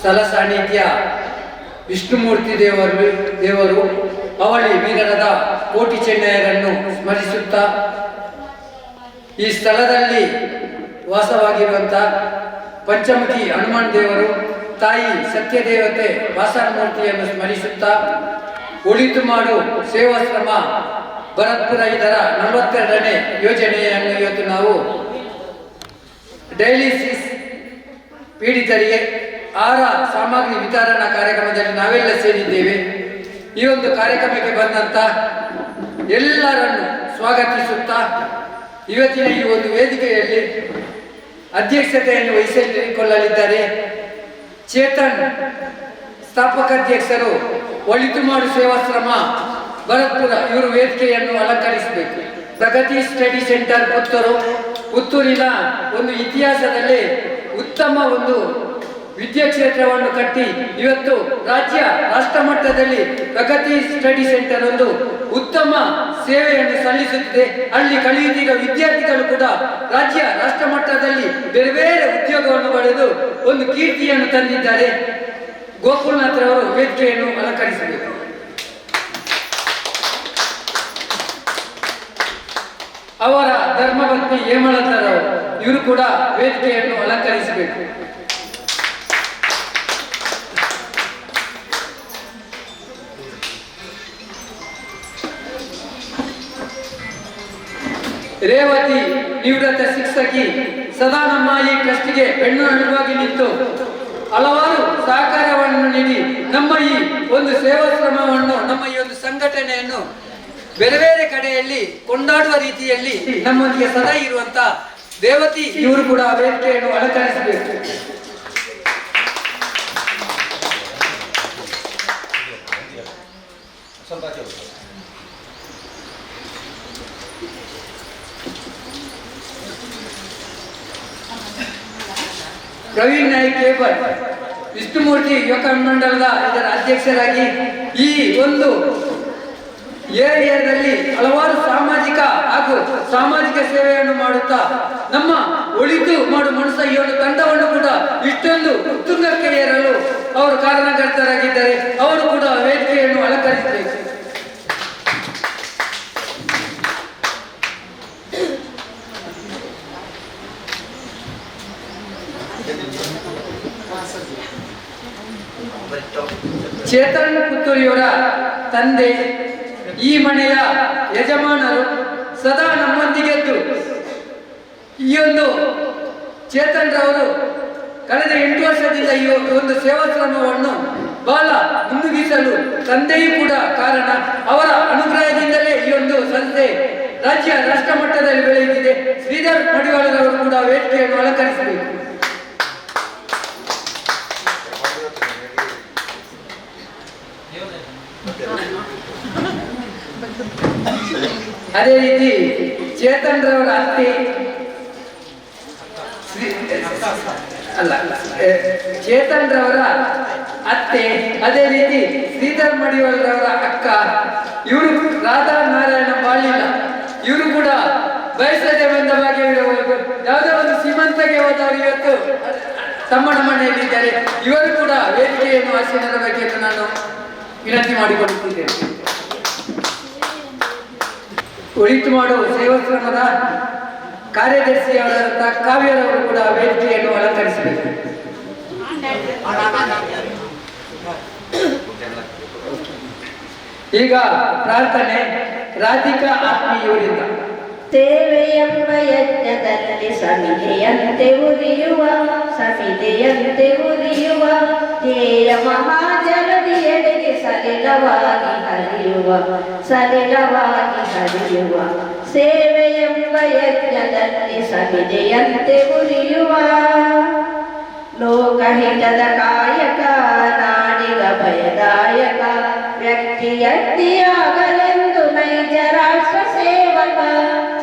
ಸ್ಥಳ ಸಾನ್ನಿಧ್ಯ ವಿಷ್ಣುಮೂರ್ತಿ ದೇವರು ಅವಳಿ ವೀರರಾದ ಕೋಟಿ ಚೆನ್ನಯ್ಯರನ್ನು ಸ್ಮರಿಸುತ್ತಾ ಈ ಸ್ಥಳದಲ್ಲಿ ವಾಸವಾಗಿರುವಂಥ ಪಂಚಮುಖಿ ಹನುಮಾನ್ ದೇವರು, ತಾಯಿ ಸತ್ಯದೇವತೆ ವಾಸನಮೂರ್ತಿಯನ್ನು ಸ್ಮರಿಸುತ್ತಾ ಒಳಿತು ಮಾಡು ಸೇವಾಶ್ರಮ ಭರತ್ಪುರ ಇದರ 42ನೇ ಯೋಜನೆಯನ್ನು ಇವತ್ತು ನಾವು ಡಯಾಲಿಸಿಸ್ ಪೀಡಿತರಿಗೆ ಆಹಾರ ಸಾಮಗ್ರಿ ವಿತರಣಾ ಕಾರ್ಯಕ್ರಮದಲ್ಲಿ ನಾವೆಲ್ಲ ಸೇರಿದ್ದೇವೆ. ಈ ಒಂದು ಕಾರ್ಯಕ್ರಮಕ್ಕೆ ಬಂದಂತ ಎಲ್ಲರನ್ನು ಸ್ವಾಗತಿಸುತ್ತಾ ಇವತ್ತಿನ ಈ ಒಂದು ವೇದಿಕೆಯಲ್ಲಿ ಅಧ್ಯಕ್ಷತೆಯನ್ನು ವಹಿಸಿಕೊಳ್ಳಲಿದ್ದಾರೆ ಚೇತನ್ ಸ್ಥಾಪಕಾಧ್ಯಕ್ಷರು ಒಳಿತು ಮಾಡು ಸೇವಾಶ್ರಮ ಭರತ್ಪುರ. ಇವರು ವೇದಿಕೆಯನ್ನು ಅಲಂಕರಿಸಬೇಕು. ಪ್ರಗತಿ ಸ್ಟಡಿ ಸೆಂಟರ್ ಪುತ್ತೂರಿನ ಒಂದು ಇತಿಹಾಸದಲ್ಲಿ ಉತ್ತಮ ಒಂದು ವಿದ್ಯಾಕ್ಷೇತ್ರವನ್ನು ಕಟ್ಟಿ ಇವತ್ತು ರಾಜ್ಯ ರಾಷ್ಟ್ರ ಮಟ್ಟದಲ್ಲಿ ಪ್ರಗತಿ ಸ್ಟಡಿ ಸೆಂಟರ್ ಒಂದು ಉತ್ತಮ ಸೇವೆಯನ್ನು ಸಲ್ಲಿಸುತ್ತಿದೆ. ಅಲ್ಲಿ ಕಲಿಯುತ್ತಿರುವ ವಿದ್ಯಾರ್ಥಿಗಳು ಕೂಡ ರಾಜ್ಯ ರಾಷ್ಟ್ರ ಮಟ್ಟದಲ್ಲಿ ಬೇರೆ ಬೇರೆ ಉದ್ಯೋಗವನ್ನು ಪಡೆದು ಒಂದು ಕೀರ್ತಿಯನ್ನು ತಂದಿದ್ದಾರೆ. ಗೋಕುಲ್ನಾಥ್ರವರು ವೇದಿಕೆಯನ್ನು ಅಲಂಕರಿಸಬೇಕು. ಅವರ ಧರ್ಮಪತ್ನಿ ಹೇಮಲತರವರು ಇವರು ಕೂಡ ವೇದಿಕೆಯನ್ನು ಅಲಂಕರಿಸಬೇಕು. ರೇವತಿ ನಿವೃತ್ತ ಶಿಕ್ಷಕಿ ಸದಾ ನಮ್ಮ ಈ ಟ್ರಸ್ಟಿಗೆ ಬೆನ್ನೆಲುಬಾಗಿ ನಿಂತು ಹಲವಾರು ಸಹಕಾರವನ್ನು ನೀಡಿ ನಮ್ಮ ಈ ಒಂದು ಸೇವಾಶ್ರಮವನ್ನು, ನಮ್ಮ ಈ ಒಂದು ಸಂಘಟನೆಯನ್ನು ಬೇರೆ ಬೇರೆ ಕಡೆಯಲ್ಲಿ ಕೊಂಡಾಡುವ ರೀತಿಯಲ್ಲಿ ನಮ್ಮೊಂದಿಗೆ ಸದಾ ಇರುವಂತ ರೇವತಿ ಇವರು ಕೂಡ ವೇದಿಕೆಯನ್ನು ಅಲಂಕರಿಸಬೇಕು. ಪ್ರವೀಣ್ ನಾಯ್ಕ್ ಕೇಬಲ್ ವಿಷ್ಣುಮೂರ್ತಿ ಯುವಕ ಮಂಡಲದ ಇದರ ಅಧ್ಯಕ್ಷರಾಗಿ ಈ ಒಂದು ಏರಿಯಾದಲ್ಲಿ ಹಲವಾರು ಸಾಮಾಜಿಕ ಹಾಗೂ ಸಾಮಾಜಿಕ ಸೇವೆಯನ್ನು ಮಾಡುತ್ತಾ ನಮ್ಮ ಒಳಿತು ಮಾಡು ಮನಸ್ಸ ಈ ಒಂದು ತಂಡವನ್ನು ಕೂಡ ಇಷ್ಟೊಂದು ಉತ್ತುಂಗಕ್ಕೆ ಏರಲು ಅವರು ಕಾರಣಕರ್ತರಾಗಿದ್ದಾರೆ. ಅವರು ಕೂಡ ವೇದಿಕೆಯನ್ನು ಅಲಂಕರಿಸಬೇಕು. ಚೇತನ್ ಪುತ್ತೂರಿಯವರ ತಂದೆ, ಈ ಮನೆಯ ಯಜಮಾನರು ಸದಾ ನಮ್ಮೊಂದಿಗೆದ್ದು ಈ ಒಂದು ಚೇತನ್ ರವರು ಕಳೆದ 8 ವರ್ಷದಿಂದ ಈ ಒಂದು ಸೇವಾಶ್ರಮವನ್ನು ಬಹಳ ಮುನ್ನುಗ್ಗಿಸಲು ತಂದೆಯೂ ಕೂಡ ಕಾರಣ. ಅವರ ಅನುಗ್ರಹದಿಂದಲೇ ಈ ಒಂದು ಸಂಸ್ಥೆ ರಾಜ್ಯ ರಾಷ್ಟ್ರ ಮಟ್ಟದಲ್ಲಿ ಬೆಳೆಯುತ್ತಿದೆ. ಶ್ರೀಧರ್ ಮಡಿವಾಳರವರು ಕೂಡ ವೇದಿಕೆಯನ್ನು ಅಲಂಕರಿಸಬೇಕು. ಅದೇ ರೀತಿ ಚೇತನ್ ರವರ ಅತ್ತೆ ಚೇತನ್ ರವರ ಅತ್ತೆ, ಅದೇ ರೀತಿ ಶ್ರೀಧರ್ ಮಡಿವಾಳರವರ ಅಕ್ಕ, ಇವರು ರಾಧಾ ನಾರಾಯಣ ಬಾಳಿಲ್ಲ, ಇವರು ಕೂಡ ಬಯಸದೆ ಬಂದ ಬಗ್ಗೆ ಯಾವುದೋ ಒಂದು ಸೀಮಂತಗೆ ಹೋದವರು ಇವತ್ತು ತಮ್ಮನ ಮನೆಯಲ್ಲಿದ್ದಾರೆ. ಇವರು ಕೂಡ ವೇದಿಕೆಯನ್ನು ಆಶೀರ್ವಾದಬೇಕೆಂದು ನಾನು ವಿನಂತಿ ಮಾಡಿಕೊಳ್ಳುತ್ತಿದ್ದೇನೆ. ಒಳಿತು ಮಾಡುವ ಸೇವಾಶ್ರಮದ ಕಾರ್ಯದರ್ಶಿಯಾದಂಥ ಕಾವ್ಯರವರು ಕೂಡ ವೇದಿಕೆಯನ್ನು ಅಲಂಕರಿಸಬೇಕು. ಈಗ ಪ್ರಾರ್ಥನೆ ರಾಧಿಕಾ ಆತ್ಮೀಯವರಿಂದ. ಸೇವೆಯೆಂಬ ಯಜ್ಞದಲ್ಲಿ ಸಮಿತೆಯಂತೆ ಉರಿಯುವ ಧ್ಯೇಯ ಮಹಾಜಲದಿಯೆಡೆಗೆ ಸಲಿಲವಾಗಿ ಹರಿಯುವ ಸೇವೆಯೆಂಬ ಯಜ್ಞದಲ್ಲಿ ಸಮಿತೆಯಂತೆ ಉರಿಯುವ ಲೋಕಹಿತದ ಕಾಯಕ ನಾಡಿಗ ಭಯದಾಯಕ ವ್ಯಕ್ತಿಯದ್ದಿಯಾಗಲೆಂದು ನೈಜ ರಾಷ್ಟ್ರ ಸೇವಕ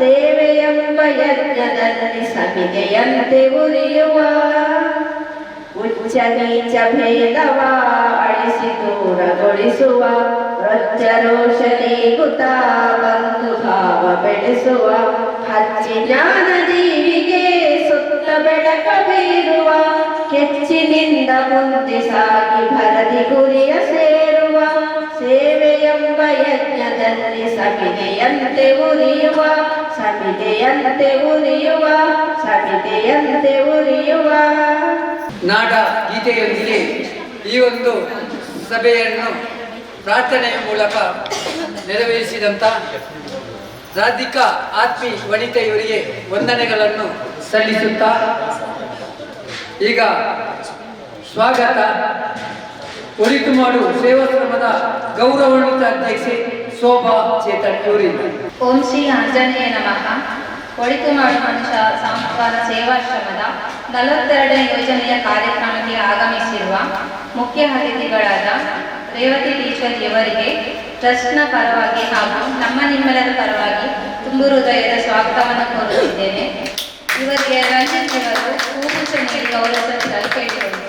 ಸೇವೆಯೆಂಬ ಯಜ್ಞದಲ್ಲಿ ಸಮಿತೆಯಂತೆ ಉರಿಯುವ ಉಚ್ಚ ನೀಚ ಭೇದವ ಅಳಿಸಿ ದೂರಗೊಳಿಸುವ ರೊಚ್ಚ ರೋಷ ನೀಗುತ್ತಾ ಬಂಧು ಭಾವ ಬೆಳೆಸುವ ಹಚ್ಚಿ ಜ್ಞಾನ ದೀವಿಗೆ ಸುತ್ತ ಬೆಳಕ ಬೀರುವ ಹೆಚ್ಚಿನಿಂದ ಮುಂದೆ ಸಾಗಿ ಭರದಿ ಗುರಿಯ ಸೇರುವ ಸೇವೆಯೆಂಬ ಯಜ್ಞದಲ್ಲಿ ಸಮಿದೆಯಂತೆ ಉರಿಯುವ ಸಮಿದೆಯಂತೆ ಉರಿಯುವ ಸಮಿದೆಯಂತೆ ಉರಿಯುವ. ನಾಡ ಗೀತೆಯೊಂದಿಗೆ ಈ ಒಂದು ಸಭೆಯನ್ನು ಪ್ರಾರ್ಥನೆಯ ಮೂಲಕ ನೆರವೇರಿಸಿದಂಥ ರಾಧಿಕಾ ಆತ್ಮಿ ವನಿತೆಯವರಿಗೆ ವಂದನೆಗಳನ್ನು ಸಲ್ಲಿಸುತ್ತಾ ಈಗ ಸ್ವಾಗತ ಒಳಿತುಮಾಡು ಸೇವಾಶ್ರಮದ ಗೌರವಾನ್ವಿತ ಅಧ್ಯಕ್ಷೆ ಶೋಭಾ ಚೇತನ್ ಇವರಿಂದ. ಓಂ ಶ್ರೀ ಆಂಜನೇಯ ನಮಃ. ಒಳಿತುಮಾಡು ಮನುಷ್ಯ ಸಾಂಸ್ಕಾರ ಸೇವಾಶ್ರಮದ 42ನೇ ಯೋಜನೆಯ ಕಾರ್ಯಕ್ರಮಕ್ಕೆ ಆಗಮಿಸಿರುವ ಮುಖ್ಯ ಅತಿಥಿಗಳಾದ ರೇವತಿ ಟೀಚರ್ ಇವರಿಗೆ ಟ್ರಸ್ಟ್ನ ಪರವಾಗಿ ಹಾಗೂ ನಿಮ್ಮೆಲ್ಲರ ಪರವಾಗಿ ತುಂಬು ಹೃದಯದ ಸ್ವಾಗತವನ್ನು ಕೋರುತ್ತಿದ್ದೇನೆ. ಇವರಿಗೆ ರಂಜಿತ್ ಇವರು ಹೂಗುಚ್ಛ ನೀಡಿ ಗೌರವಿಸಲು ಕೇಳಿದರು.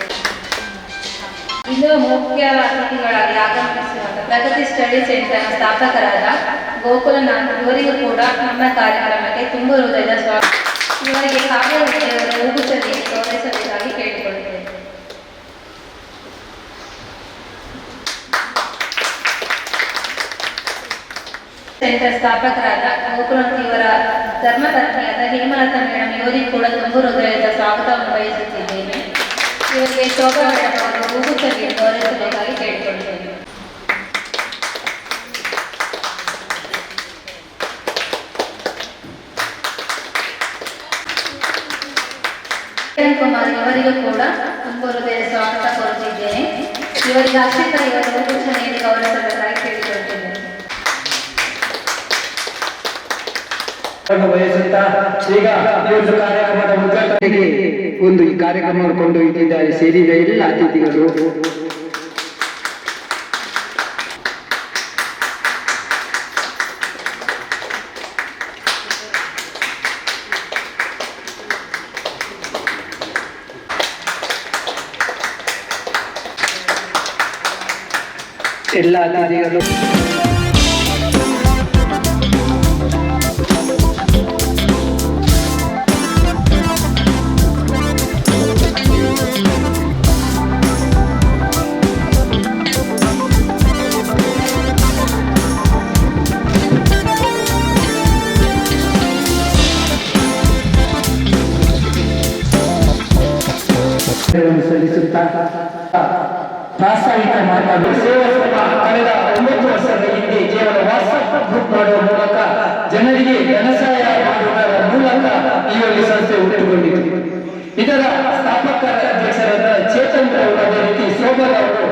ಇನ್ನು ಮುಖ್ಯ ಅತಿಥಿಗಳಾಗಿ ಆಗಮಿಸಿರುವಂಥ ಪ್ರಗತಿ ಸ್ಟಡಿ ಸೆಂಟರ್ನ ಸ್ಥಾಪಕರಾದ ಗೋಕುಲನಾಥ್ ಇವರಿಗೂ ಕೂಡ ನಮ್ಮ ಕಾರ್ಯಕ್ರಮಕ್ಕೆ ತುಂಬು ಹೃದಯದ ಸ್ವಾಗತ. ಇವರಿಗೆ ಕಾವ್ಯ ವಿದ್ಯೆಯವರು ಹೂಗುಚ್ಛ ನೀಡಿ ಗೌರವಿಸಬೇಕಾಗಿ ಕೇಳಿಕೊಳ್ಳುತ್ತೇನೆ. ಸೆಂಟರ್ ಸ್ಥಾಪಕರಾದ ಗೋಕುಲನಾಥ್ ಇವರ ಧರ್ಮಪತ್ನಿಯಾದ ಹೇಮಲತಾ ಮೇಡಮ್ ಇವರಿಗೂ ಕೂಡ ತುಂಬು ಹೃದಯದ ಸ್ವಾಗತವನ್ನು ಬಯಸುತ್ತಿದ್ದೇನೆ. ಇವರಿಗೆ ಶೋಭಾ ಮೇಡಮ್ ಅವರು ಹೂಗುಚ್ಛ ನೀಡಿ ಗೌರವಿಸಬೇಕಾಗಿ ಕೇಳಿಕೊಳ್ಳುತ್ತೇನೆ. ಕುಮಾರ್ ಇವರಿಗೂ ಕೂಡ ತುಂಬು ಹೃದಯದ ಸ್ವಾಗತ ಕೋರುತ್ತಿದ್ದೇನೆ. ಇವರಿಗೆ ಅಕ್ಷಿತಾ ಇವರು ಹೂಗುಚ್ಛ ನೀಡಿ ಗೌರವಿಸಬೇಕಾಗಿ ಕೇಳಿಕೊಳ್ಳುತ್ತಿದ್ದೇನೆ. ಬಯಸುತ್ತಾ ಈಗ ಈ ಒಂದು ಕಾರ್ಯಕ್ರಮದ ಉದ್ಘಾಟನೆಗೆ ಈ ಕಾರ್ಯಕ್ರಮವನ್ನು ಕೊಂಡೊಯ್ದಿದ್ದಾರೆ ಸೇರಿದ ಎಲ್ಲ ಅತಿಥಿಗಳು. ಎಲ್ಲ ಅತಿಥಿಗಳು ಸಲ್ಲಿಸುತ್ತಾ ಪ್ರಾಸ್ತಾವಿಕ ಮಾತಾಡಿ ಸೇವಾಶ್ರಮ ಕಳೆದ 9 ವರ್ಷದ ಹಿಂದೆ ಕೇವಲ ವಾಟ್ಸ್ಆಪ್ ಗ್ರೂಪ್ ಮಾಡುವ ಮೂಲಕ ಜನರಿಗೆ ಧನಸಹಾಯ ಮಾಡುವುದರ ಮೂಲಕ ಈ ಒಂದು ಸಂಸ್ಥೆ ಹುಟ್ಟುಕೊಂಡಿತು. ಇದರ ಸ್ಥಾಪಕರ ಅಧ್ಯಕ್ಷರಾದ ಚೇತನ್ ಅವರು ಅದೇ ರೀತಿ ಶೋಭಾ ಅವರು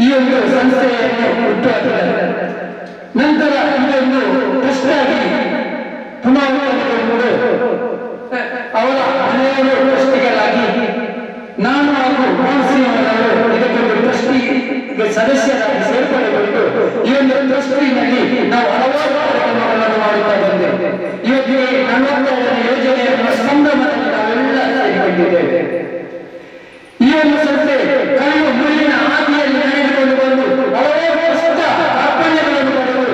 ಈ ಒಂದು ಸಂಸ್ಥೆಯನ್ನು ಹುಟ್ಟುಹಾಕಿದ್ದಾರೆ. ನಂತರ ಇದನ್ನು ಟ್ರಸ್ಟ್ ಆಗಿ ಪುನಃ ಅವರ ಮನೆಯವರು ಟ್ರಸ್ಟಿಗಳಾಗಿ ನಾನು ಹಾಗೂ ಅವರು ಇದಕ್ಕೊಂದು ಟ್ರಸ್ಟಿಗೆ ಸದಸ್ಯರಾಗಿ ಸೇರ್ಪಡೆಗೊಂಡು ಈ ಒಂದು ಟ್ರಸ್ಟಿನಲ್ಲಿ ನಾವು ಹಲವಾರು ಕಾರ್ಯಕ್ರಮಗಳನ್ನು ಮಾಡುತ್ತಾ ಬಂದೆವು. ಇವತ್ತಿಗೆ 42ನೇ ಯೋಜನೆಯನ್ನು ಸಂಭ್ರಮದಲ್ಲಿ ನಾವೆಲ್ಲ ಸೇರಿಕೊಂಡಿದ್ದೇವೆ. ಈ ಒಂದು ಸಂಸ್ಥೆ ಕಳೆಯುವ ಮುಳ್ಳಿನ ಹಾದಿಯಲ್ಲಿ ನಡೆದುಕೊಂಡು ಬಂದು ಹಲವಾರು ಕಷ್ಟ ಕಾರ್ಪಣ್ಯಗಳನ್ನು ಪಡೆದು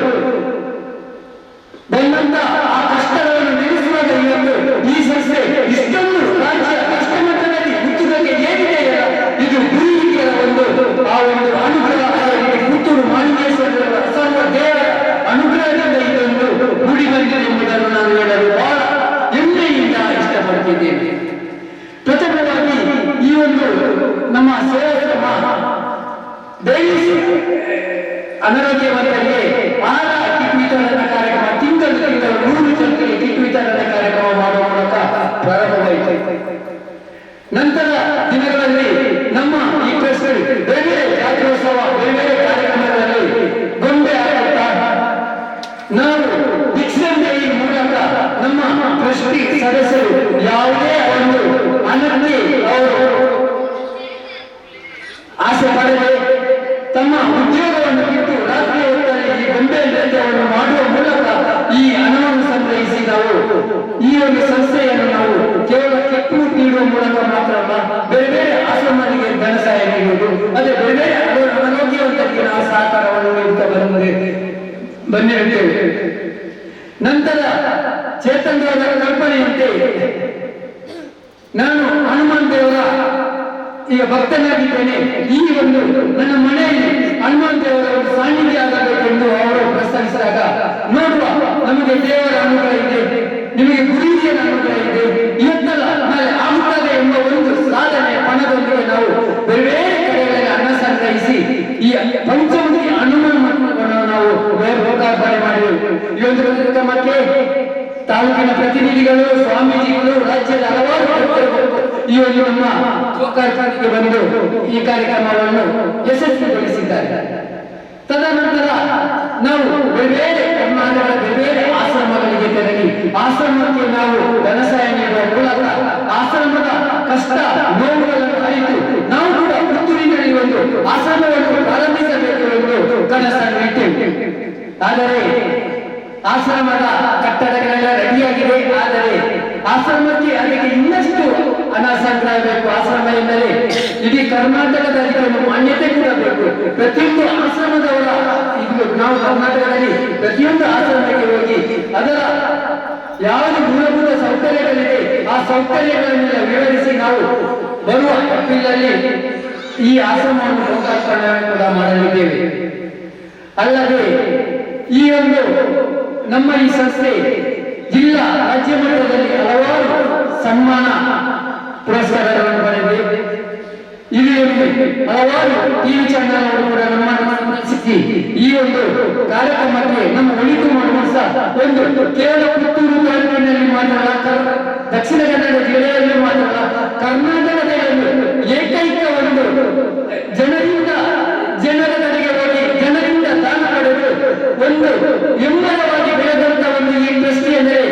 ಬಂದಂತ ಆ ಕಷ್ಟಗಳನ್ನು ನಡೆಸುವಾಗ ಈ ಸಂಸ್ಥೆ ಇಷ್ಟೊಂದು ರಾಜ್ಯ ರಾಷ್ಟ್ರಮಟ್ಟದಲ್ಲಿ ಮುಚ್ಚುವುದಕ್ಕೆ ಏನಿದೆ ಇದು ಗುರುವಿನ ಆ ಒಂದು ಅನುಗ್ರಹ ಪುತ್ತೂರು ಮಾಲಿಂಗೇಶ್ವರ ಸರ್ವ ದೇವರ ಅನುಗ್ರಹದಿಂದ ಇದೊಂದು ಗುಡಿ ಬಂದಿದೆ ಎಂಬುದನ್ನು ನಾನು ಹೇಳಲು ಬಹಳ ಹೆಮ್ಮೆಯಿಂದ ಇಷ್ಟಪಡ್ತಿದ್ದೇನೆ. ಪ್ರಥಮವಾಗಿ ಈ ಒಂದು ನಮ್ಮ ಸೇವಾಶ್ರಮ ದಯವಿಟ್ಟು ಅನಾರೋಗ್ಯವಂತರಿಗೆ ಆಹಾರ ಕಿಟ್ ವಿತರಣಾ ಕಾರ್ಯಕ್ರಮ ತಿಂಗಳು 100 ಜನರಿಗೆ ಕಿಟ್ ವಿತರಣಾ ಕಾರ್ಯಕ್ರಮ ಮಾಡುವ ಮೂಲಕ ಪ್ರಾರಂಭವಾಯಿತು. ನಂತರ ದಿನಗಳಲ್ಲಿ ನಮ್ಮ ಈ ಟ್ರಸ್ಟ್ ಬೇರೆ ಜಾತ್ರೋತ್ಸವ ಬೇರೆ ಕಾರ್ಯಕ್ರಮಗಳಲ್ಲಿ ಗೊಂಬೆ ಹಾಕುತ್ತಾ ನಾವು ಡಿಕ್ಷನರಿ ಮೂಲಕ ನಮ್ಮ ಟ್ರಸ್ಟಿ ಸದಸ್ಯರು ಯಾವುದೇ ಒಂದು ಅನನ್ಯ ಅವರು ಆಸೆ ಪಡೆದು ತಮ್ಮ ಉದ್ಯೋಗವನ್ನು ಬಿಟ್ಟು ರಾತ್ರಿ ಹೊತ್ತಲ್ಲಿ ಈ ಗೊಂಬೆ ನೃತ್ಯವನ್ನು ಮಾಡುವ ಮೂಲಕ ಈ ಹಣವನ್ನು ಸಂಗ್ರಹಿಸಿದವು. ಈ ಒಂದು ಸಂಸ್ಥೆಯನ್ನು ನಾವು ಕೇವಲ ಕೆಟ್ಟು ನೀಡುವ ಮೂಲಕ ಮಾತ್ರ ಬೇರೆ ಬೇರೆ ಆಶ್ರಮಗಳಿಗೆ ಧನ ಸಹಾಯ ನೀಡುವುದು, ಅದೇ ಬೇರೆ ಬೇರೆ ಅನಾರೋಗ್ಯವಂತರಿಗೆ ನಾವು ಸಹಕಾರವನ್ನು ನೀಡುತ್ತಾ ಬಂದಿರುತ್ತೇವೆ. ನಂತರ ಚೇತನ್ ದೇವರ ಕಲ್ಪನೆಯಂತೆ ನಾನು ಹನುಮಾನ್ ದೇವರ ತಾಲೂಕಿನ ಪ್ರತಿನಿಧಿಗಳು, ಸ್ವಾಮೀಜಿಗಳು, ರಾಜ್ಯದ ಹಲವಾರು ಪ್ರಮುಖರು ಈ ಒಂದು ನಮ್ಮ ಗೋಕರ್ಣಕ್ಕೆ ಬಂದು ಈ ಕಾರ್ಯಕ್ರಮವನ್ನು ಯಶಸ್ವಿಗೊಳಿಸಿದ್ದಾರೆ. ತದನಂತರ ನಾವು ಬೇರೆ ಕರ್ನಾಟಕದ ಬೇರೆ ಆಶ್ರಮಗಳಿಗೆ ತೆರಳಿ ಆಶ್ರಮಕ್ಕೆ ನಾವು ಧನಸಹಾಯ ನೀಡುವ ಮೂಲಕ ಆಶ್ರಮದ ಕಷ್ಟ ನೋವುಗಳನ್ನು ಅರಿತು ನಾವು ಕೂಡ ಪುತ್ತೂರಿನಲ್ಲಿ ಒಂದು ಆಶ್ರಮವನ್ನು ಪ್ರಾರಂಭಿಸಬೇಕು ಎಂದು ಕನಸನ್ನು ಇಟ್ಟೆವು. ಆದರೆ ಆಶ್ರಮದ ಕಟ್ಟಡಗಳೆಲ್ಲ ರೆಡಿಯಾಗಿದೆ. ಆದರೆ ಆಶ್ರಮಕ್ಕೆ ಅದಕ್ಕೆ ಇನ್ನಷ್ಟು ಹಣ ಸಂಗ್ರಹ ಬೇಕು. ಆಶ್ರಮ ಎಂದರೆ ಇಡೀ ಕರ್ನಾಟಕದಲ್ಲಿ ಒಂದು ಮಾನ್ಯತೆ ಕೂಡ ಬೇಕು. ಪ್ರತಿಯೊಂದು ಆಶ್ರಮದವರ ಇದು ನಾವು ಕರ್ನಾಟಕದಲ್ಲಿ ಪ್ರತಿಯೊಂದು ಆಶ್ರಮಕ್ಕೆ ಹೋಗಿ ಅದರ ಯಾವುದು ಮೂಲಭೂತ ಸೌಕರ್ಯಗಳಿದೆ ಆ ಸೌಕರ್ಯಗಳನ್ನೆಲ್ಲ ವಿವರಿಸಿ ನಾವು ಬರುವ ಏಪ್ರಿಲಲ್ಲಿ ಈ ಆಶ್ರಮವನ್ನು ಲೋಕಾರ್ಪಣೆ ಕೂಡ ಮಾಡಲಿದ್ದೇವೆ. ಅಲ್ಲದೆ ಈ ಒಂದು ನಮ್ಮ ಈ ಸಂಸ್ಥೆ ಜಿಲ್ಲಾ ರಾಜ್ಯ ಮಟ್ಟದಲ್ಲಿ ಹಲವಾರು ಸನ್ಮಾನ ಪುರಸ್ಕಾರಗಳನ್ನು ಪಡೆದಿದೆ. ಇಲ್ಲಿ ಹಲವಾರು ಟಿವಿ ಚಾನೆಲ್ಗಳು ಕೂಡ ನಮ್ಮನ್ನು ಸಿಕ್ಕಿ ಈ ಒಂದು ಕಾರ್ಯಕ್ರಮಕ್ಕೆ ನಮ್ಮ ಒಳಿತು ಮಾಡುವ ಸಹ ಒಂದು ಕೇವಲ ಪುತ್ತೂರು ತಾಲೂಕಿನಲ್ಲಿ ಮಾತ್ರ ದಕ್ಷಿಣ ಕನ್ನಡ ಜಿಲ್ಲೆಯಲ್ಲಿ ಮಾತ್ರ ಕರ್ನಾಟಕದಲ್ಲಿ ಏಕೈಕ ಒಂದು ಜನರ ಕಡೆಗೆ ಹೋಗಿ ಜನರಿಂದ ದಾನ ಪಡೆದು ಒಂದು ಎಮ್ಮರವಾಗಿ ಬೆಳೆದಂತ ಒಂದು ಈ ಟ್ರಸ್ಟ್ ಎಂದರೆ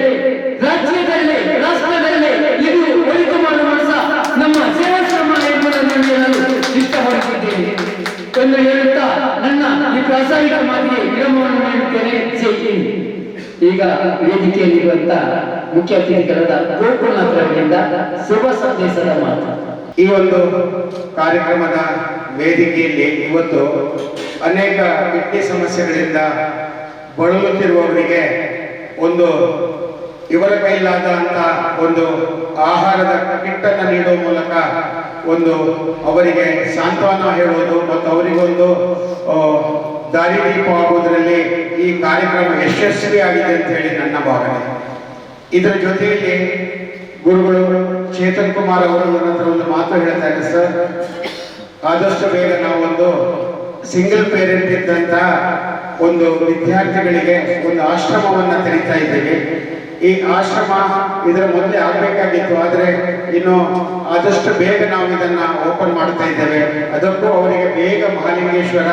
ರಾಜ್ಯದಲ್ಲೇ ರಾಷ್ಟ್ರದಲ್ಲೇ ಇದು ಒಳಿತು ಮಾಡುವ ಸಹ ನಮ್ಮ ಸೇವಾಶ್ರಮ ಎಂಬುದನ್ನು ನಾನು ಇಷ್ಟಪಡಿಸಿದ್ದೇನೆ ಎಂದು ಹೇಳುತ್ತಾ ನನ್ನ ಈ ಪ್ರಾಸ್ತಾವಿಕ ಮಾತಿಗೆ ವಿರಾಮವನ್ನು ನೀಡುತ್ತೇನೆ. ಈಗ ವೇದಿಕೆಯಲ್ಲಿರುವಂತ ಮುಖ್ಯ ಅತಿಥಿಗಳಾದ ಗೋಕುಲನಾಥ್ ಅವರಿಂದ ಶುಭ ಸಂದೇಶದ ಮಾತು. ಈ ಒಂದು ಕಾರ್ಯಕ್ರಮದ ವೇದಿಕೆಯಲ್ಲಿ ಇವತ್ತು ಅನೇಕ ಕಿಡ್ನಿ ಸಮಸ್ಯೆಗಳಿಂದ ಬಳಲುತ್ತಿರುವವರಿಗೆ ಒಂದು ಇವರ ಕೈಲಾದಂತ ಒಂದು ಆಹಾರದ ಕಿಟ್ಟನ್ನು ನೀಡುವ ಮೂಲಕ ಒಂದು ಅವರಿಗೆ ಸಾಂತ್ವನ ಹೇಳುವುದು ಮತ್ತು ಅವರಿಗೊಂದು ದಾರಿದೀಪ ಆಗುವುದರಲ್ಲಿ ಈ ಕಾರ್ಯಕ್ರಮ ಯಶಸ್ವಿಯಾಗಿದೆ ಅಂತ ಹೇಳಿ ನನ್ನ ಭಾವನೆ. ಇದರ ಜೊತೆಯಲ್ಲಿ ಗುರುಗಳು ಚೇತನ್ ಕುಮಾರ್ ಅವರು ನನ್ನ ಹತ್ರ ಒಂದು ಮಾತು ಹೇಳ್ತಾರೆ, ಸರ್ ಆದಷ್ಟು ಬೇಗ ನಾವೊಂದು ಸಿಂಗಲ್ ಪೇರೆಂಟ್ ಇದ್ದಂತ ಒಂದು ವಿದ್ಯಾರ್ಥಿಗಳಿಗೆ ಒಂದು ಆಶ್ರಮವನ್ನು ತೆರೀತಾ ಇದ್ದೇವೆ. ಈ ಆಶ್ರಮ ಇದರ ಮೊದಲೇ ಆಗಬೇಕಾಗಿತ್ತು, ಆದರೆ ಇನ್ನು ಆದಷ್ಟು ಬೇಗ ನಾವು ಇದನ್ನ ಓಪನ್ ಮಾಡ್ತಾ ಇದ್ದೇವೆ. ಅದಕ್ಕೂ ಅವರಿಗೆ ಬೇಗ ಮಹಾಲಿಂಗೇಶ್ವರ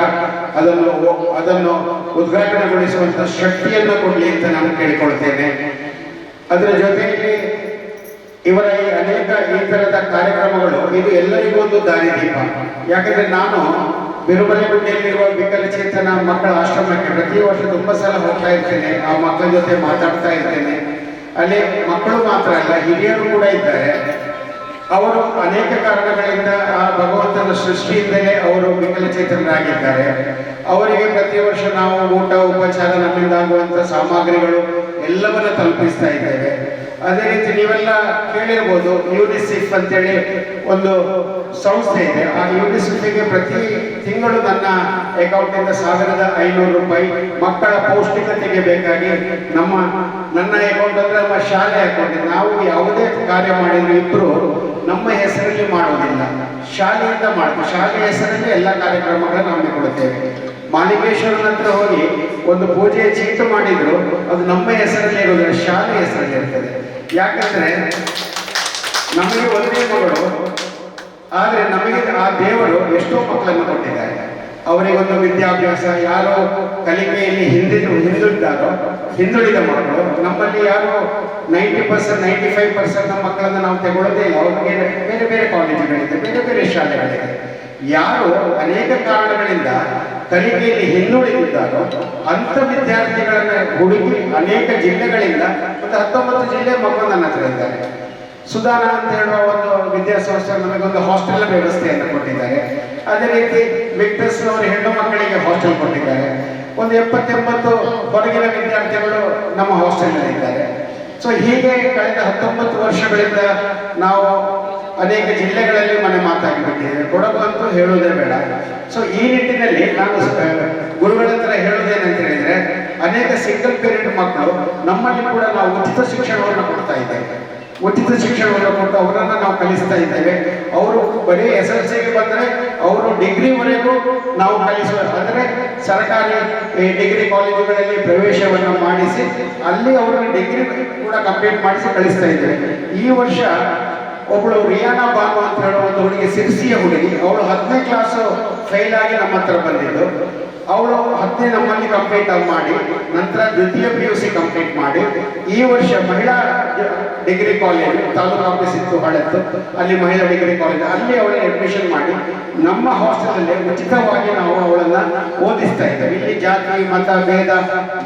ಅದನ್ನು ಉದ್ಘಾಟನೆಗೊಳಿಸುವಂತ ಶಕ್ತಿಯನ್ನು ಕೊಡಲಿ ಅಂತ ನಾನು ಕೇಳಿಕೊಳ್ತೇನೆ. ಅದರ ಜೊತೆಯಲ್ಲಿ ಇವರ ಈ ಅನೇಕ ಈ ತರದ ಕಾರ್ಯಕ್ರಮಗಳು ಇದು ಎಲ್ಲರಿಗೂ ಒಂದು ದಾರಿದೀಪ. ಯಾಕಂದ್ರೆ ನಾನು ಬಿರುಮಲೆಗುಡ್ಡೆಯಲ್ಲಿರುವ ವಿಕಲಚೇತನ ಮಕ್ಕಳ ಆಶ್ರಮಕ್ಕೆ ಪ್ರತಿ ವರ್ಷ ತುಂಬ ಸಲ ಹೋಗ್ತಾ ಇರ್ತೇನೆ. ಆ ಮಕ್ಕಳ ಜೊತೆ ಮಾತಾಡ್ತಾ ಇರ್ತೇನೆ. ಅಲ್ಲಿ ಮಕ್ಕಳು ಮಾತ್ರ ಅಲ್ಲ, ಹಿರಿಯರು ಕೂಡ ಇದ್ದಾರೆ. ಅವರು ಅನೇಕ ಕಾರಣಗಳಿಂದ ಆ ಭಗವಂತನ ಸೃಷ್ಟಿಯಿಂದಲೇ ಅವರು ವಿಕಲಚೇತನರಾಗಿದ್ದಾರೆ. ಅವರಿಗೆ ಪ್ರತಿ ವರ್ಷ ನಾವು ಊಟ ಉಪಚಾರ ನಮ್ಮಿಂದ ಆಗುವಂತ ಸಾಮಗ್ರಿಗಳು ಎಲ್ಲವನ್ನ ತಲುಪಿಸ್ತಾ ಇದ್ದೇವೆ. ಅದೇ ರೀತಿ ನೀವೆಲ್ಲ ಕೇಳಿರ್ಬೋದು, ಯುನಿಸೆಫ್ ಅಂತೇಳಿ ಒಂದು ಸಂಸ್ಥೆ ಇದೆ. ಆ ಯುನಿಸೆಫ್ಗೆ ಪ್ರತಿ ತಿಂಗಳು ನನ್ನ ಅಕೌಂಟಿಂದ 1500 ರೂಪಾಯಿ ಮಕ್ಕಳ ಪೌಷ್ಟಿಕತೆಗೆ ಬೇಕಾಗಿ ನನ್ನ ಅಕೌಂಟ್ ಅಂದ್ರೆ ನಮ್ಮ ಶಾಲೆ ಅಕೌಂಟ್. ನಾವು ಯಾವುದೇ ಕಾರ್ಯ ಮಾಡಿದ್ರು ಇಬ್ರು ನಮ್ಮ ಹೆಸರಲ್ಲಿ ಮಾಡೋದಿಲ್ಲ, ಶಾಲೆಯಿಂದ ಮಾಡ್ತೀವಿ. ಶಾಲೆ ಹೆಸರಲ್ಲಿ ಎಲ್ಲ ಕಾರ್ಯಕ್ರಮಗಳನ್ನು ನಾವು ಕೊಡುತ್ತೇವೆ. ಮಾಲಿಂಗೇಶ್ವರನ ಹತ್ರ ಹೋಗಿ ಒಂದು ಪೂಜೆಯ ಚೀಟು ಮಾಡಿದ್ರು ಅದು ನಮ್ಮ ಹೆಸರಲ್ಲಿ ಇರೋದಿಲ್ಲ, ಶಾಲೆ ಹೆಸರಲ್ಲಿ ಇರ್ತದೆ. ಯಾಕಂದ್ರೆ ನಮಗೆ ಒಂದೇ ಮಗಳು, ಆದ್ರೆ ನಮಗೆ ಆ ದೇವರು ಎಷ್ಟೋ ಮಕ್ಕಳನ್ನು ಕೊಟ್ಟಿದ್ದಾರೆ. ಅವರಿಗೊಂದು ವಿದ್ಯಾಭ್ಯಾಸ, ಯಾರೋ ಕಲಿಕೆಯಲ್ಲಿ ಹಿಂದುಳಿದ ಮಕ್ಕಳು, ನಮ್ಮಲ್ಲಿ ಯಾರು 90% 95% ನಮ್ಮ ಮಕ್ಕಳನ್ನು ನಾವು ತಗೊಳ್ಳೋದೇ ಇಲ್ಲ. ಅವ್ರಿಗೆ ಬೇರೆ ಬೇರೆ ಕಾಲೇಜುಗಳಿದೆ, ಬೇರೆ ಬೇರೆ ಶಾಲೆಗಳಿದೆ. ಯಾರು ಅನೇಕ ಕಾರಣಗಳಿಂದ ಕಲಿಕೆಯಲ್ಲಿ ಹಿಂದುಳಿದಿದ್ದಾರೋ ಅಂಥ ವಿದ್ಯಾರ್ಥಿಗಳನ್ನ ಹುಡುಕಿ ಅನೇಕ ಜಿಲ್ಲೆಗಳಿಂದ ಮತ್ತು 19 ಜಿಲ್ಲೆ ಮಕ್ಕಳು ನನ್ನ ಹತ್ರ ಇದ್ದಾರೆ. ಸುಧಾನ ಅಂತ ಹೇಳುವ ಒಂದು ವಿದ್ಯಾಸಂಸ್ಥೆ ನಮಗೊಂದು ಹಾಸ್ಟೆಲ್ ವ್ಯವಸ್ಥೆಯನ್ನು ಕೊಟ್ಟಿದ್ದಾರೆ. ಅದೇ ರೀತಿ ವಿಕ್ಟರ್ಸ್ ಅವರು ಹೆಣ್ಣು ಮಕ್ಕಳಿಗೆ ಹಾಸ್ಟೆಲ್ ಕೊಟ್ಟಿದ್ದಾರೆ. ಒಂದು 70-80 ಹೊರಗಿನ ವಿದ್ಯಾರ್ಥಿಗಳು ನಮ್ಮ ಹಾಸ್ಟೆಲ್ನಲ್ಲಿ ಇದ್ದಾರೆ. ಸೊ ಹೀಗೆ ಕಳೆದ 19 ವರ್ಷಗಳಿಂದ ನಾವು ಅನೇಕ ಜಿಲ್ಲೆಗಳಲ್ಲಿ ಮನೆ ಮಾತಾಗಿಬಿಟ್ಟಿದ್ದೇವೆ. ಕೊಡಗು ಅಂತೂ ಹೇಳುವುದೇ ಬೇಡ. ಸೊ ಈ ನಿಟ್ಟಿನಲ್ಲಿ ನಾನು ಗುರುಗಳ ಹತ್ರ ಹೇಳುವುದೇನಂತ ಹೇಳಿದ್ರೆ, ಅನೇಕ ಸಿಂಗಲ್ ಪೇರೆಂಟ್ ಮಕ್ಕಳು ನಮ್ಮಲ್ಲಿ ಕೂಡ ನಾವು ಉಚಿತ ಶಿಕ್ಷಣವನ್ನು ಕೊಡ್ತಾ ಇದ್ದೇವೆ. ಉಚಿತ ಶಿಕ್ಷಣವನ್ನು ಕೊಟ್ಟು ಅವರನ್ನು ನಾವು ಕಲಿಸ್ತಾ ಇದ್ದೇವೆ. ಅವರು ಬರೀ SLCಗೆ ಬಂದರೆ ಅವರು ಡಿಗ್ರಿವರೆಗೂ ನಾವು ಕಲಿಸುವ ಅಂದರೆ ಸರ್ಕಾರಿ ಡಿಗ್ರಿ ಕಾಲೇಜುಗಳಲ್ಲಿ ಪ್ರವೇಶವನ್ನು ಮಾಡಿಸಿ ಅಲ್ಲಿ ಅವರಿಗೆ ಡಿಗ್ರಿ ಕೂಡ ಕಂಪ್ಲೀಟ್ ಮಾಡಿಸಿ ಕಳಿಸ್ತಾ ಇದ್ದೇವೆ. ಈ ವರ್ಷ ಒಬ್ಬಳು ರಿಯಾನಾ ಬಾನು ಅಂತ ಹೇಳುವ ಒಂದು ಹುಡುಗಿ, ಸಿರ್ಸಿಯ ಹುಡುಗಿ, ಅವಳು 10ನೇ ಕ್ಲಾಸು ಫೇಲ್ ಆಗಿ ನಮ್ಮ ಹತ್ರ ಬಂದಿದ್ದು. ಅವಳು 10ನೇ ನಮ್ಮಲ್ಲಿ ಕಂಪ್ಲೀಟ್ ಮಾಡಿ ನಂತರ ದ್ವಿತೀಯ PUC ಕಂಪ್ಲೀಟ್ ಮಾಡಿ ಈ ವರ್ಷ ಮಹಿಳಾ ಡಿಗ್ರಿ ಕಾಲೇಜ್ ತಾಲೂಕು ಆಫೀಸ್ ಇತ್ತು ಹಳೆತ್ತು, ಅಲ್ಲಿ ಮಹಿಳಾ ಡಿಗ್ರಿ ಕಾಲೇಜ್ ಅಲ್ಲಿ ಅವಳಿಗೆ ಅಡ್ಮಿಷನ್ ಮಾಡಿ ನಮ್ಮ ಹಾಸ್ಟೆಲಲ್ಲಿ ಉಚಿತವಾಗಿ ನಾವು ಅವಳನ್ನ ಓದಿಸ್ತಾ ಇದ್ದೇವೆ. ಇಲ್ಲಿ ಜಾತಿ ಮತ ಭೇದ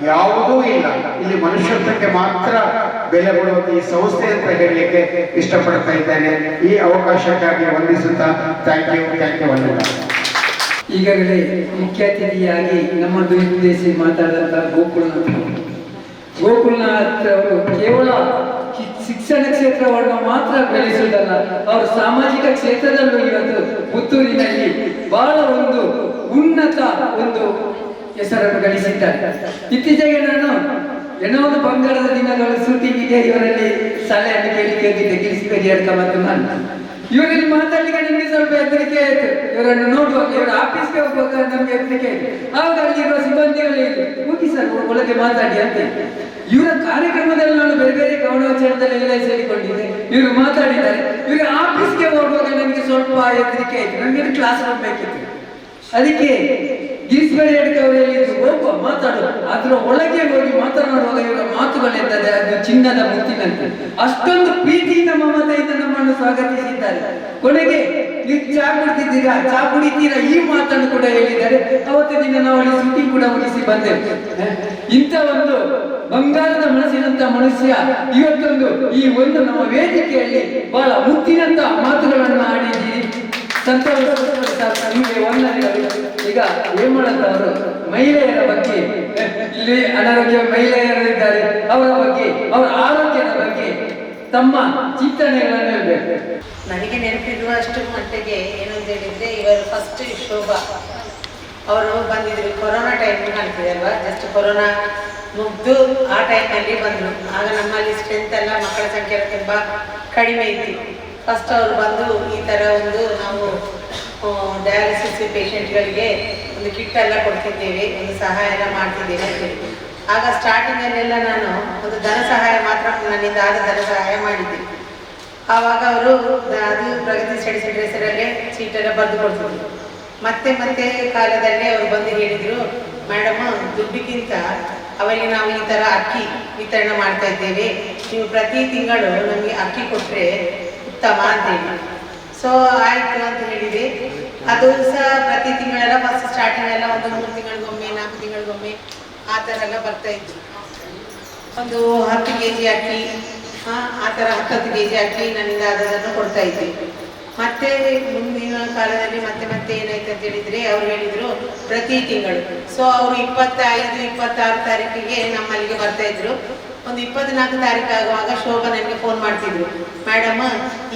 ಯಾವುದೂ ಇಲ್ಲ, ಇಲ್ಲಿ ಮನುಷ್ಯತ್ವಕ್ಕೆ ಮಾತ್ರ ಬೆಲೆ ಕೊಡುವಂತ ಈ ಸಂಸ್ಥೆ ಅಂತ ಹೇಳಲಿಕ್ಕೆ ಇಷ್ಟಪಡ್ತಾ ಇದ್ದೇನೆ. ಈ ಅವಕಾಶಕ್ಕಾಗಿ ವಂದಿಸುತ್ತಾ ಥ್ಯಾಂಕ್ ಯು ವಂದನೆ. ಈಗಾಗಲೇ ಮುಖ್ಯ ಅತಿಥಿಯಾಗಿ ನಮ್ಮನ್ನು ಉದ್ದೇಶಿಸಿ ಮಾತಾಡಿದಂತಹ ಗೋಕುಲ್ನಾಥ್ ಅವರು ಕೇವಲ ಶಿಕ್ಷಣ ಕ್ಷೇತ್ರವನ್ನು ಮಾತ್ರ ಬೆಳೆಸುವುದಲ್ಲ, ಅವರು ಸಾಮಾಜಿಕ ಕ್ಷೇತ್ರದಲ್ಲೂ ಇವತ್ತು ಪುತ್ತೂರಿನಲ್ಲಿ ಬಹಳ ಒಂದು ಉನ್ನತ ಒಂದು ಹೆಸರನ್ನು ಗಳಿಸಿದ್ದಾರೆ. ಇತ್ತೀಚೆಗೆ ನಾನು ಏನೋ ಒಂದು ಬಂಗಾರದ ದಿನಗಳು ಶೂಟಿಂಗಿಗೆ ಇವರಲ್ಲಿ ಸಲಹೆಯನ್ನು ಕೇಳಿಕೆ ಗಿರಿಸ್ಬೇಡಿ ಅಡ್ಕ ಮತ್ತು ನಾನು ಇವರಲ್ಲಿ ಮಾತಾಡ್ಲಿಕ್ಕೆ ನಮಗೆ ಸ್ವಲ್ಪ ಹೆದರಿಕೆ ಆಯ್ತು. ಇವರನ್ನು ನೋಡುವಾಗ ಇವರ ಆಫೀಸ್ಗೆ ಹೋಗುವಾಗ ನಮ್ಗೆ ಹೆದರಿಕೆ ಆಯ್ತು. ಆವಾಗ ಅಲ್ಲಿರುವ ಸಿಬ್ಬಂದಿಗಳೇ ಹೋಗಿ ಸರ್ ಒಳಗೆ ಮಾತಾಡಿ ಅಂತ. ಇವರ ಕಾರ್ಯಕ್ರಮದಲ್ಲಿ ನಾನು ಬೇರೆ ಬೇರೆ ಗೌರವಾಚರಣೆದಲ್ಲಿ ಎಲ್ಲ ಸೇರಿಕೊಂಡಿದ್ದೆ. ಇವರು ಮಾತಾಡಿದ್ದಾರೆ. ಇವರು ಆಫೀಸ್ಗೆ ಹೋಗುವಾಗ ನನಗೆ ಸ್ವಲ್ಪ ಹೆದರಿಕೆ ಆಯ್ತು. ನನಗೆ ಕ್ಲಾಸ್ ಹೋಗ್ಬೇಕಿತ್ತು. ಅದಕ್ಕೆ ಗಿರಿಸ್ಬೇಡಿ ಅಡ್ಕ ಅವರು ಹೇಳಿದ್ರು, ಹೋಗುವ ಮಾತಾಡುವ, ಅದರ ಒಳಗೆ ಹೋಗಿ ಮಾತನಾಡುವಾಗ ಇವರ ಮಾತುಗಳೆಂದರೆ ಅದು ಚಿನ್ನದ ಮುತ್ತಿನಂತೆ. ಅಷ್ಟೊಂದು ಪ್ರೀತಿಯಿಂದ ಮಮತೆಯಿಂದ ನಮ್ಮನ್ನು ಸ್ವಾಗತಿಸಿದ್ದಾರೆ. ಕೊನೆಗೆ ನೀವು ಚಾ ಕುಡಿತಿದ್ದೀರಾ, ಚಾ ಕುಡಿತೀರಾ, ಈ ಮಾತನ್ನು ಕೂಡ ಹೇಳಿದ್ದಾರೆ. ಅವತ್ತು ದಿನ ನಾವು ಅಲ್ಲಿ ಶೂಟಿಂಗ್ ಕೂಡ ಮುಗಿಸಿ ಬಂದೆವು. ಇಂಥ ಒಂದು ಬಂಗಾರದ ಮನಸ್ಸಿನಂತ ಮನುಷ್ಯ ಇವತ್ತೊಂದು ಈ ಒಂದು ನಮ್ಮ ವೇದಿಕೆಯಲ್ಲಿ ಬಹಳ ಮುತ್ತಿನಂತ ಮಾತುಗಳನ್ನು ಆಡಿದ್ದೀರಿ. ಸಂತೋಷ ನಿಮಗೆ ವಂದನೆಗಳು. ಈಗ ಹೇಮಳಂತವರು ಮಹಿಳೆಯರ ಬಗ್ಗೆ, ಇಲ್ಲಿ ಅನಾರೋಗ್ಯ ಮಹಿಳೆಯರು ಇದ್ದಾರೆ, ಅವರ ಬಗ್ಗೆ, ಅವರ ಆರೋಗ್ಯದ ಬಗ್ಗೆ ತಮ್ಮ ಚಿಂತನೆಗಳನ್ನು ಹೇಳಬೇಕು. ನನಗೆ ನೆನಪಿರುವಷ್ಟು ಮಟ್ಟಿಗೆ ಏನು ಅಂತ ಹೇಳಿದ್ರೆ, ಇವರು ಫಸ್ಟ್ ಶೋಭಾ ಅವರು ಬಂದಿದ್ರು ಕೊರೋನಾ ಟೈಮ್ ಕಾಣ್ತಿದೆ ಅಲ್ವಾ, ಜಸ್ಟ್ ಕೊರೋನಾ ಮುಗ್ದು ಆ ಟೈಮ್ನಲ್ಲಿ ಬಂದರು. ಆಗ ನಮ್ಮಲ್ಲಿ ಸ್ಟ್ರೆಂತ್ ಎಲ್ಲ ಮಕ್ಕಳ ಸಂಖ್ಯೆ ತುಂಬ ಕಡಿಮೆ ಇತ್ತು. ಫಸ್ಟ್ ಅವರು ಬಂದು ಈ ಥರ ಒಂದು ನಾವು ಡಯಾಲಿಸಿಸ್ ಪೇಷಂಟ್ಗಳಿಗೆ ಒಂದು ಕಿಟ್ ಎಲ್ಲ ಕೊಡ್ತಿದ್ದೇವೆ, ಒಂದು ಸಹಾಯ ಎಲ್ಲ ಮಾಡ್ತಿದ್ದೇವೆ ಅಂತೇಳಿ. ಆಗ ಸ್ಟಾರ್ಟಿಂಗಲ್ಲೆಲ್ಲ ನಾನು ಒಂದು ಧನ ಸಹಾಯ ಮಾತ್ರ ನನ್ನಿಂದ ಆದ ಧನ ಸಹಾಯ ಮಾಡಿದ್ದೆ. ಆವಾಗ ಅವರು ಅದು ಪ್ರಗತಿ ಸ್ಟಡಿ ಸೆಂಟರ್ ಹೆಸರಲ್ಲೇ ಸೀಟೆಲ್ಲ ಬರೆದು ಕೊಡ್ತಿದ್ರು. ಮತ್ತೆ ಮತ್ತೆ ಕಾಲದಲ್ಲಿ ಅವರು ಬಂದು ಹೇಳಿದರು, ಮೇಡಮ್ ದುಡ್ಡಿಗಿಂತ ಅವರಿಗೆ ನಾವು ಈ ಥರ ಅಕ್ಕಿ ವಿತರಣೆ ಮಾಡ್ತಾ ಇದ್ದೇವೆ, ನೀವು ಪ್ರತಿ ತಿಂಗಳು ನಮಗೆ ಅಕ್ಕಿ ಕೊಟ್ಟರೆ ಉತ್ತಮ ಅಂತೇಳಿ. ಸೊ ಆಯಿತು ಅಂತ ಹೇಳಿದೆ. ಅದು ಸಹ ಪ್ರತಿ ತಿಂಗಳೆಲ್ಲ ಫಸ್ಟ್ ಸ್ಟಾರ್ಟಿಂಗ್ ಎಲ್ಲ ಒಂದು 3 ತಿಂಗಳಿಗೊಮ್ಮೆ 4 ತಿಂಗಳಿಗೊಮ್ಮೆ ಆ ಥರ ಎಲ್ಲ ಬರ್ತಾ ಇತ್ತು. ಒಂದು 10 kg ಅಕ್ಕಿ, ಆ ಥರ 10 kg ಅಕ್ಕಿ ನನ್ನಿಂದ ಅದನ್ನು ಕೊಡ್ತಾ ಇದ್ದೆ. ಮತ್ತೆ ಮುಂದಿನ ಕಾಲದಲ್ಲಿ ಮತ್ತೆ ಏನಾಯ್ತು ಅಂತ ಹೇಳಿದರೆ, ಅವ್ರು ಹೇಳಿದರು ಪ್ರತಿ ತಿಂಗಳು. ಸೊ ಅವರು 25, 26 ತಾರೀಕಿಗೆ ನಮ್ಮಲ್ಲಿಗೆ ಬರ್ತಾ ಇದ್ರು. ಒಂದು 24 ತಾರೀಕು ಆಗುವಾಗ ಶೋಭಾ ನನಗೆ ಫೋನ್ ಮಾಡ್ತಿದ್ರು, ಮೇಡಮ್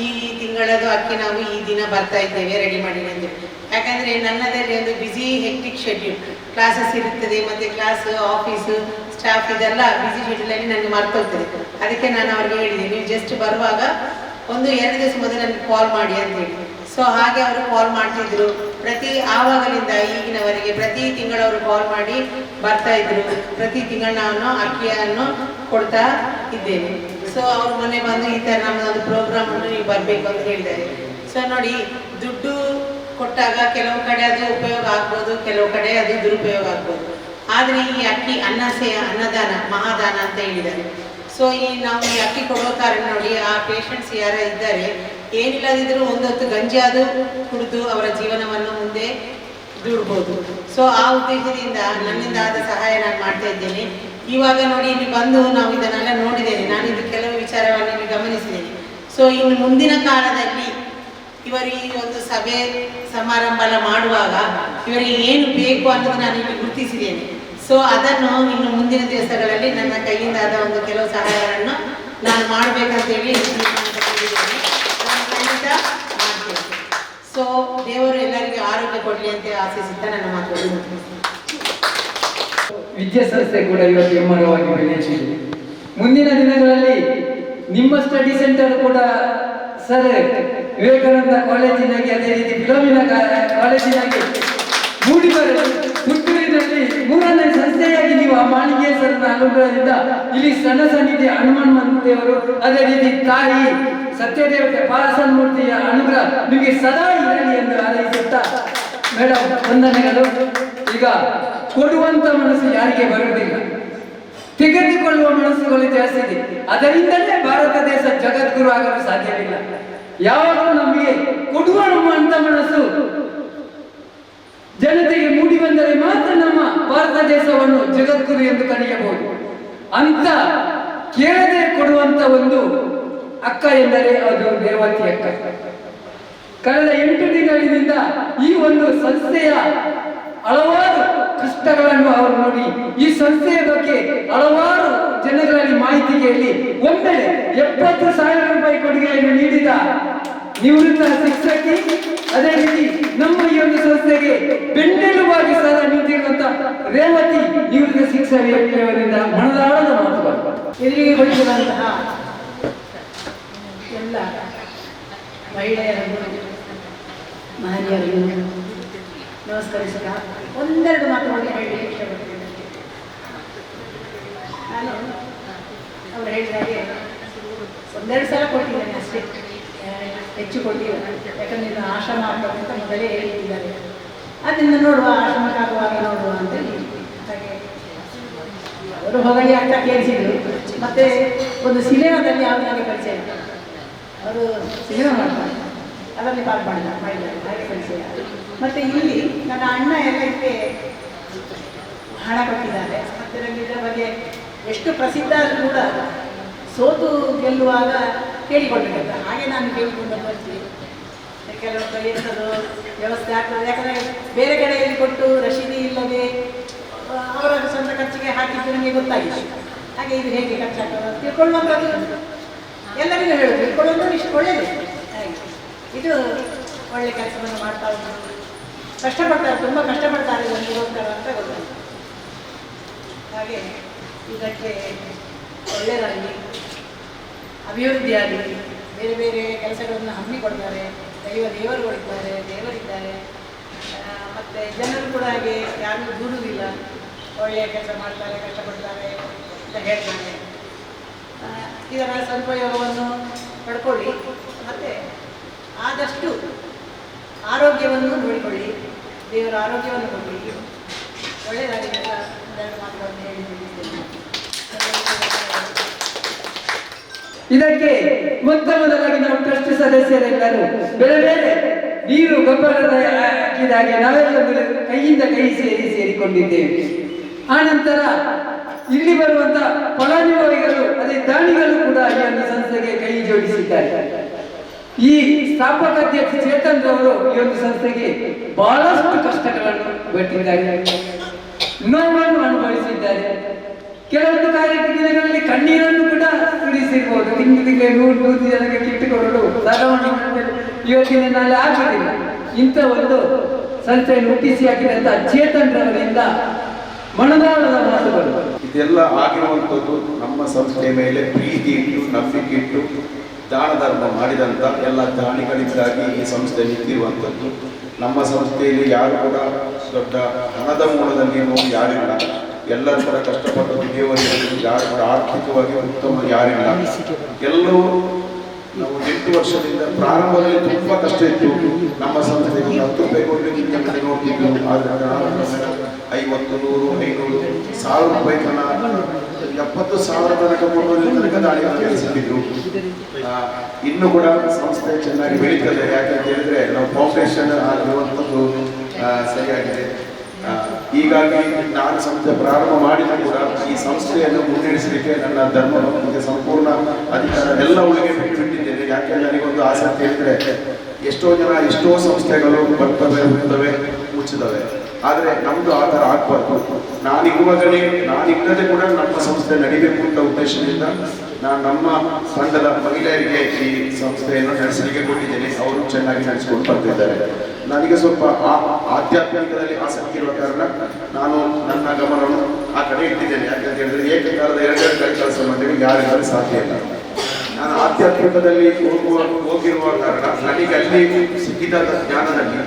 ಈ ತಿಂಗಳದು ಅಕ್ಕಿ ನಾವು ಈ ದಿನ ಬರ್ತಾ ಇದ್ದೇವೆ, ರೆಡಿ ಮಾಡಿ ಅಂತ. ಯಾಕಂದರೆ ನನ್ನದಲ್ಲಿ ಒಂದು ಬ್ಯುಸಿ ಹೆಕ್ಟಿಕ್ ಶೆಡ್ಯೂಲ್, ಕ್ಲಾಸಸ್ ಇರುತ್ತದೆ, ಮತ್ತು ಕ್ಲಾಸು ಆಫೀಸು ಸ್ಟಾಫ್ ಇದೆಲ್ಲ ಬ್ಯುಸಿ ಶೆಡ್ಯೂಲಲ್ಲಿ ನನಗೆ ಮರ್ತೋಗ್ತದೆ. ಅದಕ್ಕೆ ನಾನು ಅವ್ರಿಗೆ ಹೇಳಿದೆ, ನೀವು ಜಸ್ಟ್ ಬರುವಾಗ ಒಂದು 2 ದಿವಸ ಮೊದಲು ನನಗೆ ಕಾಲ್ ಮಾಡಿ ಅಂತೇಳಿ. ಸೊ ಹಾಗೆ ಅವರು ಕಾಲ್ ಮಾಡ್ತಿದ್ರು. ಆವಾಗಲಿಂದ ಈಗಿನವರೆಗೆ ಪ್ರತಿ ತಿಂಗಳು ಅವರು ಕಾಲ್ ಮಾಡಿ ಬರ್ತಾ ಇದ್ರು. ಪ್ರತಿ ತಿಂಗಳು ನಾನು ಅಕ್ಕಿಯನ್ನು ಕೊಡ್ತಾ ಇದ್ದೇನೆ. ಸೊ ಅವರು ಮೊನ್ನೆ ಬಂದು ಈ ಥರ ನಮ್ಮದೊಂದು ಪ್ರೋಗ್ರಾಮ್ ಉಂಟು, ನೀವು ಬರಬೇಕು ಅಂತ ಹೇಳಿದ್ದಾರೆ. ಸೊ ನೋಡಿ, ದುಡ್ಡು ಕೊಟ್ಟಾಗ ಕೆಲವು ಕಡೆ ಅದು ಉಪಯೋಗ ಆಗ್ಬೋದು, ಕೆಲವು ಕಡೆ ಅದು ದುರುಪಯೋಗ ಆಗ್ಬೋದು. ಆದರೆ ಈ ಅಕ್ಕಿ ಅನ್ನದಾನ ಮಹಾದಾನ ಅಂತ ಹೇಳಿದ್ದಾರೆ. ಸೊ ನಾವು ಈ ಅಕ್ಕಿ ಕೊಡೋ ಕಾರಣ ನೋಡಿ, ಆ ಪೇಷಂಟ್ಸ್ ಯಾರ ಇದ್ದಾರೆ, ಏನಿಲ್ಲದಿದ್ರೂ ಒಂದು ಹೊತ್ತು ಗಂಜಿ ಅದು ಕುಡಿದು ಅವರ ಜೀವನವನ್ನು ಮುಂದೆ ದುಡ್ಬೋದು. ಸೊ ಆ ಉದ್ದೇಶದಿಂದ ನನ್ನಿಂದ ಆದ ಸಹಾಯ ನಾನು ಮಾಡ್ತಾ ಇದ್ದೇನೆ. ಇವಾಗ ನೋಡಿ, ಇಲ್ಲಿ ಬಂದು ನಾವು ಇದನ್ನೆಲ್ಲ ನೋಡಿದ್ದೇನೆ, ನಾನು ಇದು ಕೆಲವು ವಿಚಾರವನ್ನು ಇಲ್ಲಿ ಗಮನಿಸಿದ್ದೇನೆ. ಸೊ ಇನ್ನು ಮುಂದಿನ ಕಾಲದಲ್ಲಿ ಇವರು ಈ ಒಂದು ಸಭೆ ಸಮಾರಂಭ ಎಲ್ಲ ಮಾಡುವಾಗ ಇವರಿಗೆ ಏನು ಬೇಕು ಅನ್ನೋದು ನಾನು ಇಲ್ಲಿ ಗುರುತಿಸಿದ್ದೇನೆ. ಸೊ ಅದನ್ನು ಇನ್ನು ಮುಂದಿನ ದಿವಸಗಳಲ್ಲಿ ನನ್ನ ಕೈಯಿಂದ ಆದ ಒಂದು ಕೆಲವು ಸಹಾಯಗಳನ್ನು ನಾನು ಮಾಡಬೇಕಂತೇಳಿ ಖಂಡಿತ ಮಾಡ್ತೇನೆ. ಸೊ ದೇವರು ಎಲ್ಲರಿಗೂ ಆರೋಗ್ಯ ಕೊಡಲಿ ಅಂತ ಆಶಿಸುತ್ತಾ ನನ್ನ ಮಾತುಗಳು. ವಿದ್ಯಾಸಂಸ್ಥೆ ಕೂಡ ಇವತ್ತು ಹೆಮ್ಮರವಾಗಿ ಬೆಳೆಯುತ್ತಿದೆ. ಮುಂದಿನ ದಿನಗಳಲ್ಲಿ ನಿಮ್ಮ ಸ್ಟಡಿ ಸೆಂಟರ್ ಕೂಡ ಸರ್ ವಿವೇಕಾನಂದ ಕಾಲೇಜಿನಾಗಿ, ಅದೇ ರೀತಿ ಫಿಲೋಮಿನಾ ಕಾಲೇಜ್ ಕಾಲೇಜಿನಾಗೆ ಮೂಡಿ ಬರಲು ಪುತ್ತೂರಿನಲ್ಲಿ 3ನೇ ಸಂಸ್ಥೆಯಾಗಿ ನೀವು ಆ ಮಾಳಿಂಗೇಶ್ವರನ ಅನುಗ್ರಹದಿಂದ ಇಲ್ಲಿ ಸಣ್ಣ ಸನ್ನಿಧಿ ಹನುಮಾನ್ ದೇವರು, ಅದೇ ರೀತಿ ತಾಯಿ ಸತ್ಯದೇವತೆ ಪಾರಸನ್ಮೂರ್ತಿಯ ಅನುಗ್ರಹ ನಿಮಗೆ ಸದಾ ಇರಲಿ ಎಂದು ಹಾರೈಸುತ್ತಾ ಮೇಡಮ್ ವಂದನೆಗಳು. ಈಗ ಕೊಡುವಂತ ಮನಸ್ಸು ಯಾರಿಗೆ ಬರುವುದಿಲ್ಲ, ತೆಗೆದುಕೊಳ್ಳುವ ಮನಸ್ಸುಗಳು ಜಾಸ್ತಿ ಇದೆ. ಅದರಿಂದಲೇ ಭಾರತ ದೇಶ ಜಗದ್ಗುರು ಆಗಲು ಸಾಧ್ಯವಿಲ್ಲ. ಯಾವಾಗಲೂ ನಮಗೆ ಕೊಡುವ ಅಂತ ಮನಸ್ಸು ಜನತೆಗೆ ಮೂಡಿ ಬಂದರೆ ಮಾತ್ರ ನಮ್ಮ ಭಾರತ ದೇಶವನ್ನು ಜಗದ್ಗುರು ಎಂದು ಕರೆಯಬಹುದು. ಅಂತ ಕೇಳದೆ ಕೊಡುವಂತ ಒಂದು ಅಕ್ಕ ಎಂದರೆ ಅದು ರೇವತಿ ಅಕ್ಕ. ಕಳೆದ 8 ದಿನಗಳಿಂದ ಈ ಒಂದು ಸಂಸ್ಥೆಯ ಹಲವಾರು ಕಷ್ಟಗಳನ್ನು ಅವರು ನೋಡಿ ಈ ಸಂಸ್ಥೆಯ ಬಗ್ಗೆ ಹಲವಾರು ಜನಗಳಲ್ಲಿ ಮಾಹಿತಿ ಕೇಳಿ ಒಮ್ಮೆ 70,000 ರೂಪಾಯಿ ಕೊಡುಗೆಯನ್ನು ನೀಡಿದ ನಿವೃತ್ತ ಶಿಕ್ಷಕಿ, ಅದೇ ರೀತಿ ನಮ್ಮ ಈ ಒಂದು ಸಂಸ್ಥೆಗೆ ಬೆನ್ನೆಲುಬಾಗಿ ಸದಾ ನಿಂತಿರುವಂತ ರೇವತಿ ನಿವೃತ್ತ ಶಿಕ್ಷಕರಿಂದ ಮನದಾಳದ ಮಾತುಗಳು. ಎದುರಿಗೆ ಕುಳಿತಿರುವಂತಹ ಎಲ್ಲ ಮಹಿಳೆಯರನ್ನು ಮಹನೀಯರನ್ನು ನಮಸ್ಕರಿಸುತ್ತಾ ಒಂದೆರಡು ಮಾತುಗಳಿಗೆ ಹೇಳಿ ಇಷ್ಟಪಡ್ತೇನೆ. ನಾನು ಅವರು ಹೇಳಿದಾಗೆ 1-2 ಸಲ ಕೊಟ್ಟಿದ್ದೇನೆ ಅಷ್ಟೇ, ಹೆಚ್ಚು ಕೊಟ್ಟಿಲ್ಲ. ಯಾಕಂದರೆ ನಾನು ಆಶ್ರಮ ಆಗ್ತಕ್ಕಂತ ಮೊದಲೇ ಹೇಳಿದ್ದಾರೆ. ಅದರಿಂದ ನೋಡುವ ಆಶ್ರಮಕ್ಕಾಗುವಾಗ ನೋಡುವ ಅಂತ ಹೇಳಿ ಹಾಗೆ ಅವರು ಹೊಗಳಿ ಅಂತ ಕೇಳಿಸಿದ್ರು. ಮತ್ತೆ ಒಂದು ಸಿನಿಮಾದಲ್ಲಿ ಅವರು ನನಗೆ ಪರಿಚಯ ಇಲ್ಲ, ಅವರು ಸಿನಿಮಾ ಮಾಡ್ತಾರೆ, ಅದರಲ್ಲಿ ಮಾಡಿದ್ದಾರೆ ಹಾಗೆ ಪರಿಚಯ. ಮತ್ತು ಇಲ್ಲಿ ನನ್ನ ಅಣ್ಣ ಎಲ್ಲ ಇದಕ್ಕೆ ಹಣ ಕೊಟ್ಟಿದ್ದಾರೆ. ಮತ್ತು ನನಗೆ ಇದರ ಬಗ್ಗೆ ಎಷ್ಟು ಪ್ರಸಿದ್ಧ ಆದರೂ ಕೂಡ ಸೋತು ಗೆಲ್ಲುವಾಗ ಕೇಳಿಕೊಳ್ಬೇಕಂತ ಹಾಗೆ ನಾನು ಕೇಳಿಕೊಂಡು ಬರ್ತೀನಿ. ಕೆಲವೊಂದು ಎಂಥದ್ದು ವ್ಯವಸ್ಥೆ ಆಗ್ತದೆ, ಯಾಕಂದರೆ ಬೇರೆ ಕಡೆಯಲ್ಲಿ ಕೊಟ್ಟು ರಶೀದಿ ಇಲ್ಲದೆ ಅವರ ಸ್ವಂತ ಖರ್ಚಿಗೆ ಹಾಕಿದ್ದು ನನಗೆ ಗೊತ್ತಾಗಿದೆ. ಹಾಗೆ ಇದು ಹೇಗೆ ಖರ್ಚಾಗ್ತದೆ ತಿಳ್ಕೊಳ್ಳುವಂಥದ್ದು ಎಲ್ಲರಿಗೂ ಹೇಳೋದು, ತಿಳ್ಕೊಳ್ಳೋದು ಇಷ್ಟು ಒಳ್ಳೆಯದು. ಹಾಗೆ ಇದು ಒಳ್ಳೆ ಕೆಲಸವನ್ನು ಮಾಡ್ತಾ ಉಂಟು, ಕಷ್ಟಪಡ್ತಾರೆ, ತುಂಬ ಕಷ್ಟಪಡ್ತಾರೆ ಇದಕ್ಕೋಸ್ಕರ ಅಂತ ಗೊತ್ತಾಯ್ತು. ಹಾಗೆ ಇದಕ್ಕೆ ಒಳ್ಳೆಯದಾಗಲಿ, ಅಭಿವೃದ್ಧಿಯಾಗಲಿ, ಬೇರೆ ಬೇರೆ ಕೆಲಸಗಳನ್ನು ಹಮ್ಮಿಕೊಡ್ತಾರೆ, ದೇವರುಗಳಿದ್ದಾರೆ, ದೇವರಿದ್ದಾರೆ. ಮತ್ತು ಜನರು ಕೂಡ ಹಾಗೆ ಯಾರೂ ದೂರುವುದಿಲ್ಲ, ಒಳ್ಳೆಯ ಕೆಲಸ ಮಾಡ್ತಾರೆ, ಕಷ್ಟಪಡ್ತಾರೆ ಅಂತ ಹೇಳ್ತಾರೆ. ಇದರ ಸದುಪಯೋಗವನ್ನು ಪಡ್ಕೊಳ್ಳಿ, ಮತ್ತು ಆದಷ್ಟು ಆರೋಗ್ಯವನ್ನು ನೋಡಿಕೊಳ್ಳಿ, ದೇವರ ಆರೋಗ್ಯವನ್ನು ಕೊಡಿ. ಒಳ್ಳೆಯದಾಗಿ ಒಂದೆರಡು ಮಾತುಗಳನ್ನು ಹೇಳಿ ತಿಳಿಸ್ತೇನೆ. ಇದಕ್ಕೆ ಮೊದಲಾಗಿ ನಾವು ಟ್ರಸ್ಟ್ ಸದಸ್ಯರೆಲ್ಲರೂ ಬೇರೆ ಬೇರೆ ನೀರು ಗೊಬ್ಬರದ ಹಾಕಿದಾಗೆ ನಾವೆಲ್ಲ ಕೈಯಿಂದ ಕೈ ಸೇರಿಕೊಂಡಿದ್ದೇವೆ. ಆ ನಂತರ ಇಲ್ಲಿ ಬರುವಂತ ಫಲಾನುಭವಿಗಳು ಅದೇ ದಾನಿಗಳು ಕೂಡ ಈ ಒಂದು ಸಂಸ್ಥೆಗೆ ಕೈ ಜೋಡಿಸಿದ್ದಾರೆ. ಈ ಸ್ಥಾಪಕಾಧ್ಯಕ್ಷ ಚೇತನ್ ರವರು ಈ ಒಂದು ಸಂಸ್ಥೆಗೆ ಬಹಳಷ್ಟು ಕಷ್ಟಗಳನ್ನು ಪಟ್ಟಿದ್ದಾರೆ, ನೋವನ್ನು ಅನುಭವಿಸಿದ್ದಾರೆ. ಕೆಲವೊಂದು ಕಾರ್ಯಕ್ರಮಗಳಲ್ಲಿ ಕಣ್ಣೀರನ್ನು ಕೂಡ ಸುರಿಸಿರ್ಬೋದು. ತಿಂಗಳಿಗೆ 100 ಜನಕ್ಕೆ ಕಿಟ್ಟು ಕೊಡಲು ಸಾಗವಾಣಿ ಯೋಜನೆ ನಾಳೆ ಆಗುವುದಿಲ್ಲ. ಇಂಥ ಒಂದು ಸಂಸ್ಥೆಯನ್ನು ಹುಟ್ಟಿಸಿ ಹಾಕಿದಂತ ಚೇತನ್ ರವರಿಂದ ಮನದಾಳದ ಮಾತುಗಳು. ಇದೆಲ್ಲ ಆಗಿರುವಂಥದ್ದು ನಮ್ಮ ಸಂಸ್ಥೆಯ ಮೇಲೆ ಪ್ರೀತಿ ಇಟ್ಟು, ನಂಬಿಕೆ ಇಟ್ಟು, ದಾನ ಧರ್ಮ ಮಾಡಿದಂಥ ಎಲ್ಲ ದಾನಿಗಳಿಗಾಗಿ ಈ ಸಂಸ್ಥೆ ನಿಂತಿರುವಂಥದ್ದು. ನಮ್ಮ ಸಂಸ್ಥೆಯಲ್ಲಿ ಯಾರು ಕೂಡ ದೊಡ್ಡ ಹಣದ ಮೂಲದಲ್ಲಿ ನೋಡಿ ಯಾರಿಲ್ಲ, ಎಲ್ಲರೂ ಕೂಡ ಕಷ್ಟಪಟ್ಟು ದುಡಿಯುವವರಿಗೆ ಯಾರು ಕೂಡ ಆರ್ಥಿಕವಾಗಿ ಉತ್ತಮ ಯಾರಿಲ್ಲ. ಎಲ್ಲರೂ ನಾವು 8 ವರ್ಷದಿಂದ ಪ್ರಾರಂಭದಲ್ಲಿ ತುಂಬ ಕಷ್ಟ ಇತ್ತು. ನಮ್ಮ ಸಂಸ್ಥೆಗೆ 10 ರೂಪಾಯಿ ಕೊಡಲಿಕ್ಕೆ ನಿಮಗೆ ನೋಡ್ತಿದ್ದು, ಆದರೆ 50, 100, 500, 1000 ರೂಪಾಯಿ ತನಕ 70,000 ತನಕ ಕೊಡುವ ತನಕ ದಾಳಿಗಳನ್ನು ನಡೆಸಿದ್ರು. ಇನ್ನು ಕೂಡ ಸಂಸ್ಥೆ ಚೆನ್ನಾಗಿ ಬೆಳೀತದೆ. ಯಾಕಂತ ಹೇಳಿದ್ರೆ ನಾವು ಫೌಂಡೇಶನ್ ಆಗಿರುವಂಥದ್ದು ಸರಿಯಾಗಿದೆ. ಹೀಗಾಗಿ ನಾನು ಸಂಸ್ಥೆ ಪ್ರಾರಂಭ ಮಾಡಿದ ಕೂಡ ಈ ಸಂಸ್ಥೆಯನ್ನು ಮುನ್ನಡೆಸಲಿಕ್ಕೆ ನನ್ನ ಧರ್ಮಕ್ಕೆ ಸಂಪೂರ್ಣ ಅಧಿಕಾರ ಎಲ್ಲ ಒಳಗೆ ಬಿಟ್ಟಿದ್ದೇನೆ. ಯಾಕೆಂದ್ರೆ ನನಗೊಂದು ಆಸಕ್ತಿ ಹೇಳಿದ್ರೆ ಎಷ್ಟೋ ಜನ ಎಷ್ಟೋ ಸಂಸ್ಥೆಗಳು ಬರ್ತವೆ, ಹುಟ್ಟುತ್ತವೆ, ಮುಚ್ಚಿದವೆ. ಆದರೆ ನಮ್ಮದು ಆ ಥರ ಆಗಬಾರ್ದು. ನಾನಿಲ್ಲದೆ ಕೂಡ ನಮ್ಮ ಸಂಸ್ಥೆ ನಡಿಬೇಕು ಅಂತ ಉದ್ದೇಶದಿಂದ ನಾನು ನಮ್ಮ ತಂಡದ ಮಹಿಳೆಯರಿಗೆ ಈ ಸಂಸ್ಥೆಯನ್ನು ನಡೆಸಲಿಕ್ಕೆ ಕೊಟ್ಟಿದ್ದೇನೆ. ಅವರು ಚೆನ್ನಾಗಿ ನಡೆಸಿಕೊಂಡು ಬರ್ತಿದ್ದಾರೆ. ನನಗೆ ಸ್ವಲ್ಪ ಆಧ್ಯಾತ್ಮಿಕದಲ್ಲಿ ಆಸಕ್ತಿ ಇರುವ ಕಾರಣ ನಾನು ನನ್ನ ಗಮನವನ್ನು ಆ ಕಡೆ ಇಟ್ಟಿದ್ದೇನೆ. ಯಾಕಂತ ಹೇಳಿದ್ರೆ ಏಕಕಾಲದ 2 ಕಡೆ ಕೆಲಸ ಮಾಡಲಿಕ್ಕೆ ಯಾರಿಗೂ ಸಾಧ್ಯ ಇಲ್ಲ. ನಾನು ಆಧ್ಯಾತ್ಮಿಕದಲ್ಲಿ ಹೋಗಿರುವ ಕಾರಣ ನನಗೆ ಅಲ್ಲಿ ಸಿಕ್ಕಿದ ಜ್ಞಾನದಲ್ಲಿ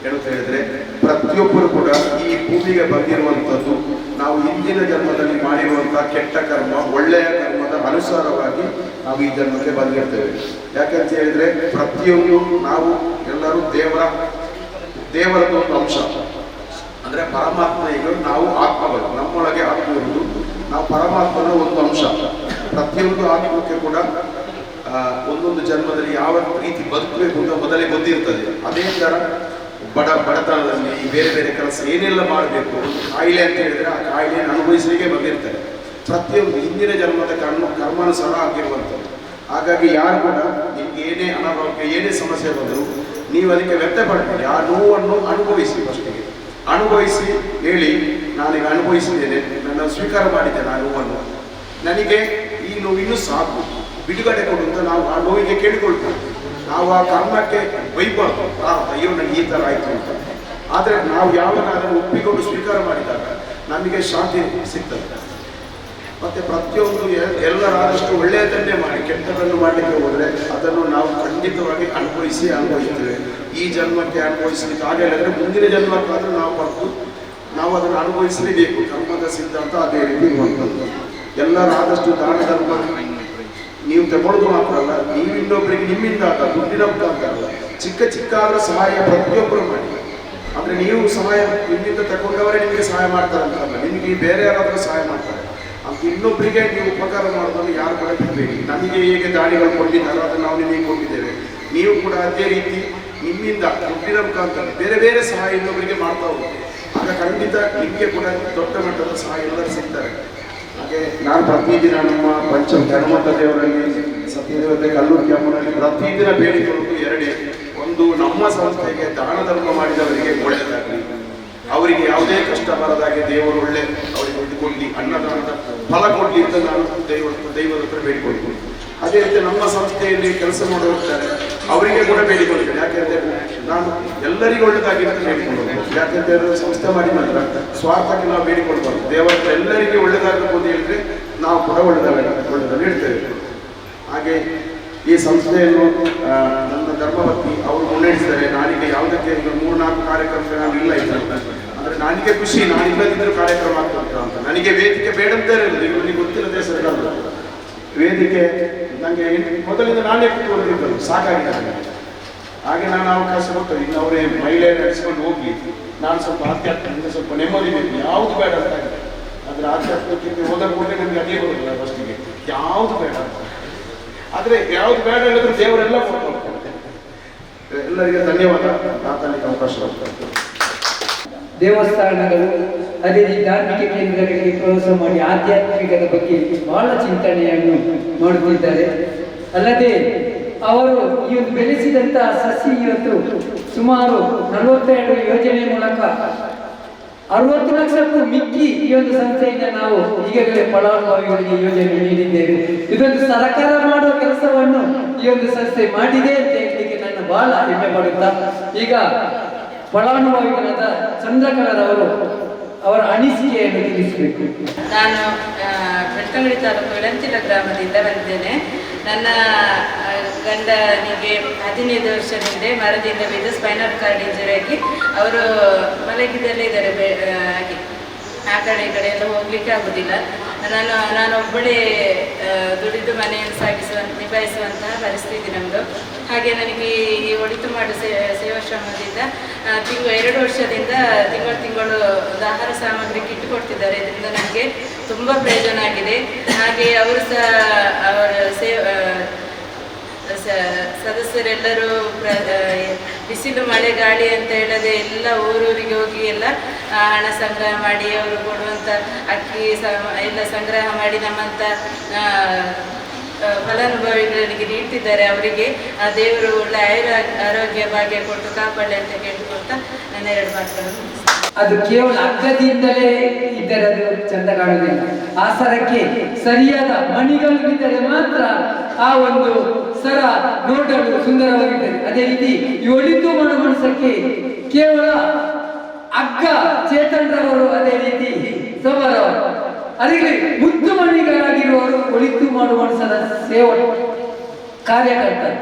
ಏನಂತ ಹೇಳಿದ್ರೆ ಪ್ರತಿಯೊಬ್ಬರು ಕೂಡ ಈ ಭೂಮಿಗೆ ಬಂದಿರುವಂಥದ್ದು ನಾವು ಹಿಂದಿನ ಜನ್ಮದಲ್ಲಿ ಮಾಡಿರುವಂತಹ ಕೆಟ್ಟ ಕರ್ಮ ಒಳ್ಳೆಯ ಕರ್ಮದ ಅನುಸಾರವಾಗಿ ನಾವು ಈ ಜನ್ಮಕ್ಕೆ ಬಂದಿರ್ತೇವೆ. ಯಾಕಂತ ಹೇಳಿದ್ರೆ ಪ್ರತಿಯೊಂದು ನಾವು ಎಲ್ಲರೂ ದೇವರದ ಒಂದು ಅಂಶ, ಅಂದ್ರೆ ಪರಮಾತ್ಮ. ಈಗ ನಾವು ಆತ್ಮಗಳು, ನಮ್ಮೊಳಗೆ ಆತ್ಮ ಇರುವುದು, ನಾವು ಪರಮಾತ್ಮನ ಒಂದು ಅಂಶ. ಪ್ರತಿಯೊಂದು ಆತ್ಮಕ್ಕೆ ಕೂಡ ಒಂದೊಂದು ಜನ್ಮದಲ್ಲಿ ಯಾವ ರೀತಿ ಬದುಕಬೇಕು ಅಂತ ಮೊದಲೇ ಗೊತ್ತಿರ್ತದೆ. ಅದೇ ತರ ಬಡತನದಲ್ಲಿ ಬೇರೆ ಬೇರೆ ಕೆಲಸ ಏನೆಲ್ಲ ಮಾಡಬೇಕು, ಕಾಯಿಲೆ ಅಂತ ಹೇಳಿದ್ರೆ ಆ ಕಾಯಿಲೆಯನ್ನು ಅನುಭವಿಸಲಿಕ್ಕೆ ಬಂದಿರ್ತಾರೆ. ಪ್ರತಿಯೊಂದು ಹಿಂದಿನ ಜನ್ಮದ ಕರ್ಮಾನುಸಾರ ಆಗಿರುವಂಥದ್ದು. ಹಾಗಾಗಿ ಯಾರು ಕೂಡ ನಿಮ್ಗೆ ಏನೇ ಅನಾರೋಗ್ಯ ಏನೇ ಸಮಸ್ಯೆ ಬಂದರೂ ನೀವು ಅದಕ್ಕೆ ವ್ಯಕ್ತಪಡ್ತೀರಿ. ಆ ನೋವನ್ನು ಅನುಭವಿಸಿ, ಫಸ್ಟಿಗೆ ಅನುಭವಿಸಿ ಹೇಳಿ, ನಾನೀಗ ಅನುಭವಿಸಿದ್ದೇನೆ, ನನ್ನ ಸ್ವೀಕಾರ ಮಾಡಿದ್ದೇನೆ ಆ ನೋವನ್ನು, ನನಗೆ ಈ ನೋವು ಇನ್ನೂ ಸಾಕು, ಬಿಡುಗಡೆ ಕೊಡು ಅಂತ ನಾವು ಆ ನೋವಿಗೆ ಕೇಳಿಕೊಳ್ತೇವೆ. ನಾವು ಆ ಕರ್ಮಕ್ಕೆ ಬೈಬಾರ್ದು, ಅಯ್ಯೋ ನನಗೆ ಈ ಥರ ಆಯಿತು ಅಂತ. ಆದರೆ ನಾವು ಯಾವಾಗ ಅದನ್ನು ಒಪ್ಪಿಕೊಂಡು ಸ್ವೀಕಾರ ಮಾಡಿದಾಗ ನಮಗೆ ಶಾಂತಿ ಸಿಗ್ತದೆ. ಮತ್ತೆ ಪ್ರತಿಯೊಂದು ಎಲ್ಲರಾದಷ್ಟು ಒಳ್ಳೆಯದನ್ನೇ ಮಾಡಿ ಕೆಟ್ಟದನ್ನು ಮಾಡಲಿಕ್ಕೆ ಹೋದರೆ ಅದನ್ನು ನಾವು ಖಂಡಿತವಾಗಿ ಅನುಭವಿಸ್ತೇವೆ. ಈ ಜನ್ಮಕ್ಕೆ ಅನುಭವಿಸಲಿಕ್ಕೆ ಆಗಲಿಲ್ಲ, ಮುಂದಿನ ಜನ್ಮಕ್ಕಾದರೂ ನಾವು ಬರ್ತು ನಾವು ಅದನ್ನು ಅನುಭವಿಸಲೇಬೇಕು. ಕರ್ಮದ ಸಿದ್ಧಾಂತ ಅದೇ ರೀತಿ ಇರುವಂಥದ್ದು. ಎಲ್ಲರಾದಷ್ಟು ದಾನ ಧರ್ಮ ನೀವು ತಗೊಳ್ಳೋದು ಮಾತ್ರ ಅಲ್ಲ, ನೀವು ಇನ್ನೊಬ್ಬರಿಗೆ ನಿಮ್ಮಿಂದ ಆದ ದುಡ್ಡಿನ ಮುಖಾಂತರ ಅಲ್ಲ, ಚಿಕ್ಕ ಚಿಕ್ಕ ಸಹಾಯ ಪ್ರತಿಯೊಬ್ಬರು ಮಾಡಿ. ಅಂದರೆ ನೀವು ಸಹಾಯ ನಿಮ್ಮಿಂದ ತಗೊಂಡವರೇ ನಿಮಗೆ ಸಹಾಯ ಮಾಡ್ತಾರೆ ಅಂತಲ್ಲ, ನಿಮಗೆ ಬೇರೆ ಯಾರಾದರೂ ಸಹಾಯ ಮಾಡ್ತಾರೆ ಅಂತ ಇನ್ನೊಬ್ಬರಿಗೆ ನೀವು ಉಪಕಾರ ಮಾಡೋದನ್ನು ಯಾರು ಕೂಡ ಬಿಡಬೇಡಿ. ನಮಗೆ ಹೇಗೆ ದಾನಿಗಳು ಕೊಟ್ಟಿದ್ದಾರೆ ಅದನ್ನು ನಾವು ನಿಮಗೆ ಕೊಟ್ಟಿದ್ದೇವೆ, ನೀವು ಕೂಡ ಅದೇ ರೀತಿ ನಿಮ್ಮಿಂದ ದುಡ್ಡಿನ ಮುಖಾಂತರ ಬೇರೆ ಬೇರೆ ಸಹಾಯ ಇನ್ನೊಬ್ಬರಿಗೆ ಮಾಡ್ತಾ ಹೋಗುತ್ತೆ. ಆಗ ಖಂಡಿತ ನಿಮಗೆ ಕೂಡ ದೊಡ್ಡ ಮಟ್ಟದ ಸಹಾಯ ಎಲ್ಲರೂ ಸಿಗ್ತಾರೆ. ಹಾಗೆ ನಾನು ಪ್ರತಿದಿನ ನಮ್ಮ ಹನುಮಂತ ದೇವರಲ್ಲಿ, ಸತ್ಯದೇವತೆ ಕಲ್ಲೂರು ಅಮ್ಮನಲ್ಲಿ ಪ್ರತಿದಿನ ಬೇಡಿಕೊಳ್ಳುವುದು ಎರಡೇ. ಒಂದು, ನಮ್ಮ ಸಂಸ್ಥೆಗೆ ದಾನ ಧರ್ಮ ಮಾಡಿದವರಿಗೆ ಒಳ್ಳೆಯದಾಗಲಿ, ಅವರಿಗೆ ಯಾವುದೇ ಕಷ್ಟ ಬರದಾಗೆ ದೇವರು ಒಳ್ಳೆ ಅವರಿಗೆ ಹೊಂದಿಕೊಳ್ಳಿ, ಅನ್ನದಾನದ ಫಲ ಕೊಡಲಿ ಅಂತ ನಾನು ದೈವದ ಹತ್ರ ಬೇಡಿಕೊಳ್ತೀನಿ. ಅದೇ ರೀತಿ ನಮ್ಮ ಸಂಸ್ಥೆಯಲ್ಲಿ ಕೆಲಸ ಮಾಡಿ ಹೋಗ್ತಾರೆ ಅವರಿಗೆ ಕೂಡ ಬೇಡಿಕೊಳ್ತೇನೆ. ಯಾಕೆಂದ್ರೆ ನಾನು ಎಲ್ಲರಿಗೂ ಒಳ್ಳೆದಾಗಿ ಅಂತ ಬೇಡಿಕೊಳ್ಳೋದು. ಯಾಕೆಂದ್ರೆ ಸಂಸ್ಥೆ ಮಾಡಿ ನಂತರ ಸ್ವಾರ್ಥಕ್ಕೆ ನಾವು ಬೇಡಿಕೊಳ್ಬಾರ್ದು. ದೇವರ ಎಲ್ಲರಿಗೆ ಒಳ್ಳೆದಾಗಬೇಕು ಅಂತ ಹೇಳಿದ್ರೆ ನಾವು ಕೂಡ ಒಳ್ಳೆದನ್ನು ಹೇಳ್ತೇವೆ. ಹಾಗೆ ಈ ಸಂಸ್ಥೆಯನ್ನು ನನ್ನ ಧರ್ಮಪತ್ನಿ ಅವರು ಮುನ್ನಡೆಸಿದ್ದಾರೆ. ನಾನೀಗ ಯಾವುದಕ್ಕೆ ಈಗ 3-4 ಕಾರ್ಯಕ್ರಮಕ್ಕೆ ನಾನು ಇಲ್ಲ ಇದ್ದಂತ ಅಂದರೆ ನನಗೆ ಖುಷಿ, ನಾನಿಲ್ಲದಿದ್ದರೂ ಕಾರ್ಯಕ್ರಮ ಆಗ್ತಂತ ಅಂತ. ನನಗೆ ವೇದಿಕೆ ಬೇಡ ಅಂತ ಇರೋದು, ಈಗ ನನಗೆ ಗೊತ್ತಿಲ್ಲದೆ ಸರ್ಕಾರ ವೇದಿಕೆ ನನಗೆ ಮೊದಲಿಂದ ನಾನೇ ಕೂತ್ಕೊಂಡಿದ್ದರು, ಸಾಕಾಗಿದೆ ನನಗೆ. ಹಾಗೆ ನಾನು ಅವಕಾಶ ಕೊಟ್ಟರು, ಇನ್ನು ಅವರೇ ಮಹಿಳೆಯರು ನಡೆಸ್ಕೊಂಡು ಹೋಗಿ ನಾನು ಸ್ವಲ್ಪ ಆಧ್ಯಾತ್ಮದಿಂದ ಸ್ವಲ್ಪ ನೆಮ್ಮದಿ ಬೇಕು, ಯಾವುದು ಬೇಡ ಅಂತ ಆಗಿದೆ. ಆದರೆ ಆಧ್ಯಾತ್ಮಕ್ಕೆ ಹೋದ ಕೂಡಲೇ ನನಗೆ ಅದೇ ಬರೋದಿಲ್ಲ ಫಸ್ಟಿಗೆ, ಯಾವುದು ಬೇಡ ಅಂತ. ಆದರೆ ಯಾವುದು ಬೇಡ ಹೇಳಿದ್ರೆ ದೇವರೆಲ್ಲ ಕೊಟ್ಟು ಹೋಗ್ತಾರೆ. ಎಲ್ಲರಿಗೆ ಧನ್ಯವಾದ. ಮಾತಾಡಲಿಕ್ಕೆ ಅವಕಾಶ ಕೊಡ್ತಾರೆ. ದೇವಸ್ಥಾನಗಳು ಅದೇ ರೀತಿ ಧಾರ್ಮಿಕ ಕೇಂದ್ರಗಳಿಗೆ ಪ್ರವಾಸ ಮಾಡಿ ಆಧ್ಯಾತ್ಮಿಕದ ಬಗ್ಗೆ ಬಹಳ ಚಿಂತನೆಯನ್ನು ಮಾಡುತ್ತಿದ್ದಾರೆ. ಅಲ್ಲದೆ ಅವರು ಈ ಒಂದು ಬೆಳೆಸಿದಂತಹ ಸಸಿ ಇವತ್ತು ಸುಮಾರು 42 ಯೋಜನೆ ಮೂಲಕ 60 ಲಕ್ಷಕ್ಕೂ ಮಿಕ್ಕಿ ಈ ಒಂದು ಸಂಸ್ಥೆಯಿಂದ ನಾವು ಈಗಾಗಲೇ ಫಲಾನುಭವಿಗಳಿಗೆ ಯೋಜನೆ ನೀಡಿದ್ದೇವೆ. ಇದೊಂದು ಸರ್ಕಾರ ಮಾಡುವ ಕೆಲಸವನ್ನು ಈ ಒಂದು ಸಂಸ್ಥೆ ಮಾಡಿದೆ ಅಂತ ಹೇಳಲಿಕ್ಕೆ ನಾನು ಬಹಳ ಹೆಮ್ಮೆ ಪಡುತ್ತಾ, ಈಗ ಫಲಾನುಭವಿಗಳಾದ ಚಂದ್ರಕಲರವರು ಅವರ ಅನಿಸಿಕೆಯನ್ನು ತಿಳಿಸಬೇಕು. ನಾನು ಬೆಳ್ತಂಗಡಿ ತಾಲೂಕು ವಿಳಂಚಿಲ ಗ್ರಾಮದಿಂದ ಬಂದಿದ್ದೇನೆ. ನನ್ನ ಗಂಡನಿಗೆ 15 ವರ್ಷದಿಂದ ಮರದಿಂದ ಬಿದ್ದು ಸ್ಪೈನಲ್ ಕಾರ್ಡ್ ಇಂಜುರಿ ಆಗಿ ಅವರು ಮಲಗಿದಲ್ಲೇ ಇದ್ದಾರೆ. ಹಾಗೆ ಆ ಕಡೆ ಈ ಕಡೆ ಎಲ್ಲ ಹೋಗ್ಲಿಕ್ಕೆ ಆಗುದಿಲ್ಲ. ನಾನು ಒಬ್ಬಳೇ ದುಡಿದು ಮನೆಯನ್ನು ನಿಭಾಯಿಸುವಂತಹ ಪರಿಸ್ಥಿತಿ ನಮ್ಮದು. ಹಾಗೆ ನನಗೆ ಈ ಒಳಿತು ಮಾಡು ಸೇವಾಶ್ರಮದಿಂದ 2 ವರ್ಷದಿಂದ ತಿಂಗಳು ಒಂದು ಆಹಾರ ಸಾಮಗ್ರಿ ಕಿಟ್ ಕೊಡ್ತಿದ್ದಾರೆ. ಇದರಿಂದ ನನಗೆ ತುಂಬ ಪ್ರಯೋಜನ ಆಗಿದೆ. ಹಾಗೆ ಅವರು ಸಹ ಅವರ ಸದಸ್ಯರೆಲ್ಲರೂ ಬಿಸಿಲು ಮಳೆ ಗಾಳಿ ಅಂತ ಹೇಳದೆ ಎಲ್ಲ ಊರೂರಿಗೆ ಹೋಗಿ ಎಲ್ಲ ಹಣ ಸಂಗ್ರಹ ಮಾಡಿ ಅವರು ಕೊಡುವಂಥ ಅಕ್ಕಿ ಎಲ್ಲ ಸಂಗ್ರಹ ಮಾಡಿ ನಮ್ಮಂಥ ಫಲಾನುಭವಿಗಳಿಗೆ ನೀಡ್ತಿದ್ದಾರೆ. ಅವರಿಗೆ ಆ ದೇವರು ಒಳ್ಳೆ ಆರೋಗ್ಯ ಭಾಗ್ಯ ಕೊಟ್ಟು ಕಾಪಾಡಲಿ ಅಂತ ಕೇಳಿಕೊಳ್ತಾ ನನ್ನ 2 ಮಾತುಗಳನ್ನು. ಅದು ಕೇವಲ ಅಗ್ಗದಿಂದಲೇ ಇದ್ದರೆ ಅದು ಚಂದ ಕಾಣುವುದಿಲ್ಲ. ಆ ಸರಕ್ಕೆ ಸರಿಯಾದ ಮಣಿಗಳು ಬಿದ್ದರೆ ಮಾತ್ರ ಆ ಒಂದು ಸರ ನೋಡಲು ಸುಂದರವಾಗಿರ್ತದೆ. ಅದೇ ರೀತಿ ಈ ಒಳಿತು ಮಾಡುವ ಮನಸ್ಸಕ್ಕೆ ಕೇವಲ ಅಗ್ಗ ಚೇತನ್ರವರು, ಅದೇ ರೀತಿ ಸಬರವರು, ಅದೇ ಮುದ್ದು ಮಣಿಗಳಾಗಿರುವವರು ಒಳಿತು ಮಾಡುವ ಮನಸ್ಸದ ಸೇವಾ ಕಾರ್ಯಕರ್ತರು.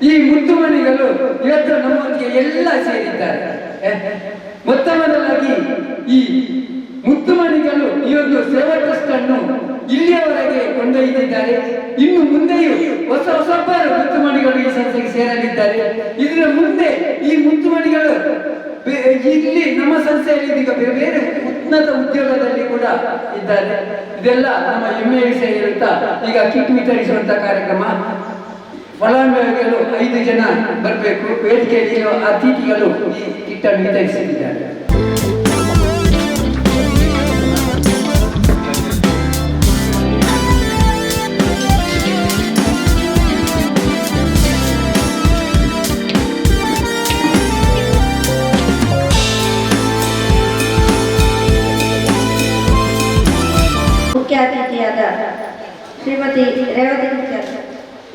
ಈ ಮುದ್ದು ಮಣಿಗಳು ಇವತ್ತು ನಮ್ಮೊಂದಿಗೆ ಎಲ್ಲ ಸೇರಿದ್ದಾರೆ. ಮೊತ್ತ ಮೊದಲಾಗಿ ಈ ಮುತ್ತುಮಣಿಗಳು ಈ ಒಂದು ಸೇವಾ ಟ್ರಸ್ಟ್ ಅನ್ನು ಇಲ್ಲಿಯವರೆಗೆ ಕೊಂಡೊಯ್ದಿದ್ದಾರೆ. ಇನ್ನು ಮುಂದೆಯೂ ಹೊಸಬ್ಬರು ಮುತ್ತುಮಣಿಗಳು ಈ ಸಂಸ್ಥೆಗೆ ಸೇರಲಿದ್ದಾರೆ. ಇದರ ಮುಂದೆ ಈ ಮುತ್ತುಮಣಿಗಳು ಇಲ್ಲಿ ನಮ್ಮ ಸಂಸ್ಥೆಯಲ್ಲಿ ಇದೀಗ ಬೇರೆ ಉನ್ನತ ಉದ್ಯೋಗದಲ್ಲಿ ಕೂಡ ಇದ್ದಾರೆ. ಇದೆಲ್ಲ ನಮ್ಮ ಹೆಮ್ಮೆ ವಿಷಯ ಇರುತ್ತಾ. ಈಗ ಕಿಟ್ ವಿತರಿಸುವಂತ ಕಾರ್ಯಕ್ರಮ, ಫಲಾನುಭವಿಗಳು 5 ಜನ ಬರಬೇಕು. ವೇದಿಕೆಯಲ್ಲಿ ಅತಿಥಿಗಳು ಈ ಕಿಟ್ ಅನ್ನು ವಿತರಿಸಿದ್ದಾರೆ. ಮುಖ್ಯ ಅತಿಥಿಯಾದ ಶ್ರೀಮತಿ ರೇವತಿ ಟೀಚರ್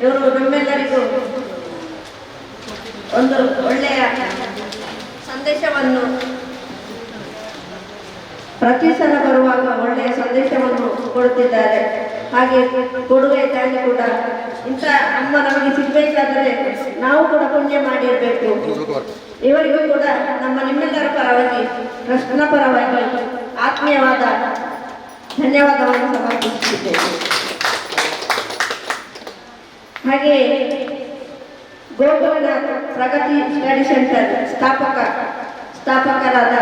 ಇವರು ನಮ್ಮೆಲ್ಲರಿಗೂ ಒಂದು ಒಳ್ಳೆಯ ಸಂದೇಶವನ್ನು ಪ್ರತಿ ಸಲ ಬರುವಾಗ ಒಳ್ಳೆಯ ಸಂದೇಶವನ್ನು ಕೊಡುತ್ತಿದ್ದಾರೆ. ಹಾಗೆ ಕೊಡುಗೆ ತಾಯಿ ಕೂಡ ಇಂಥ ಅಮ್ಮ ನಮಗೆ ಸಿಗಬೇಕಾದರೆ ನಾವು ಕೂಡ ಪುಣ್ಯ ಮಾಡಿರಬೇಕು. ಇವರಿಗೂ ಕೂಡ ನಮ್ಮ ನಿಮ್ಮೆಲ್ಲರ ಪರವಾಗಿ ಟ್ರಸ್ಟ್ನ ಪರವಾಗಿ ಆತ್ಮೀಯವಾದ ಧನ್ಯವಾದವನ್ನು ಸಮರ್ಪಿಸುತ್ತಿದ್ದೇವೆ. ಹಾಗೆ ಗೋಕುಲನಾಥ್ ಪ್ರಗತಿ ಸ್ಟಡಿ ಸೆಂಟರ್ ಸ್ಥಾಪಕರಾದ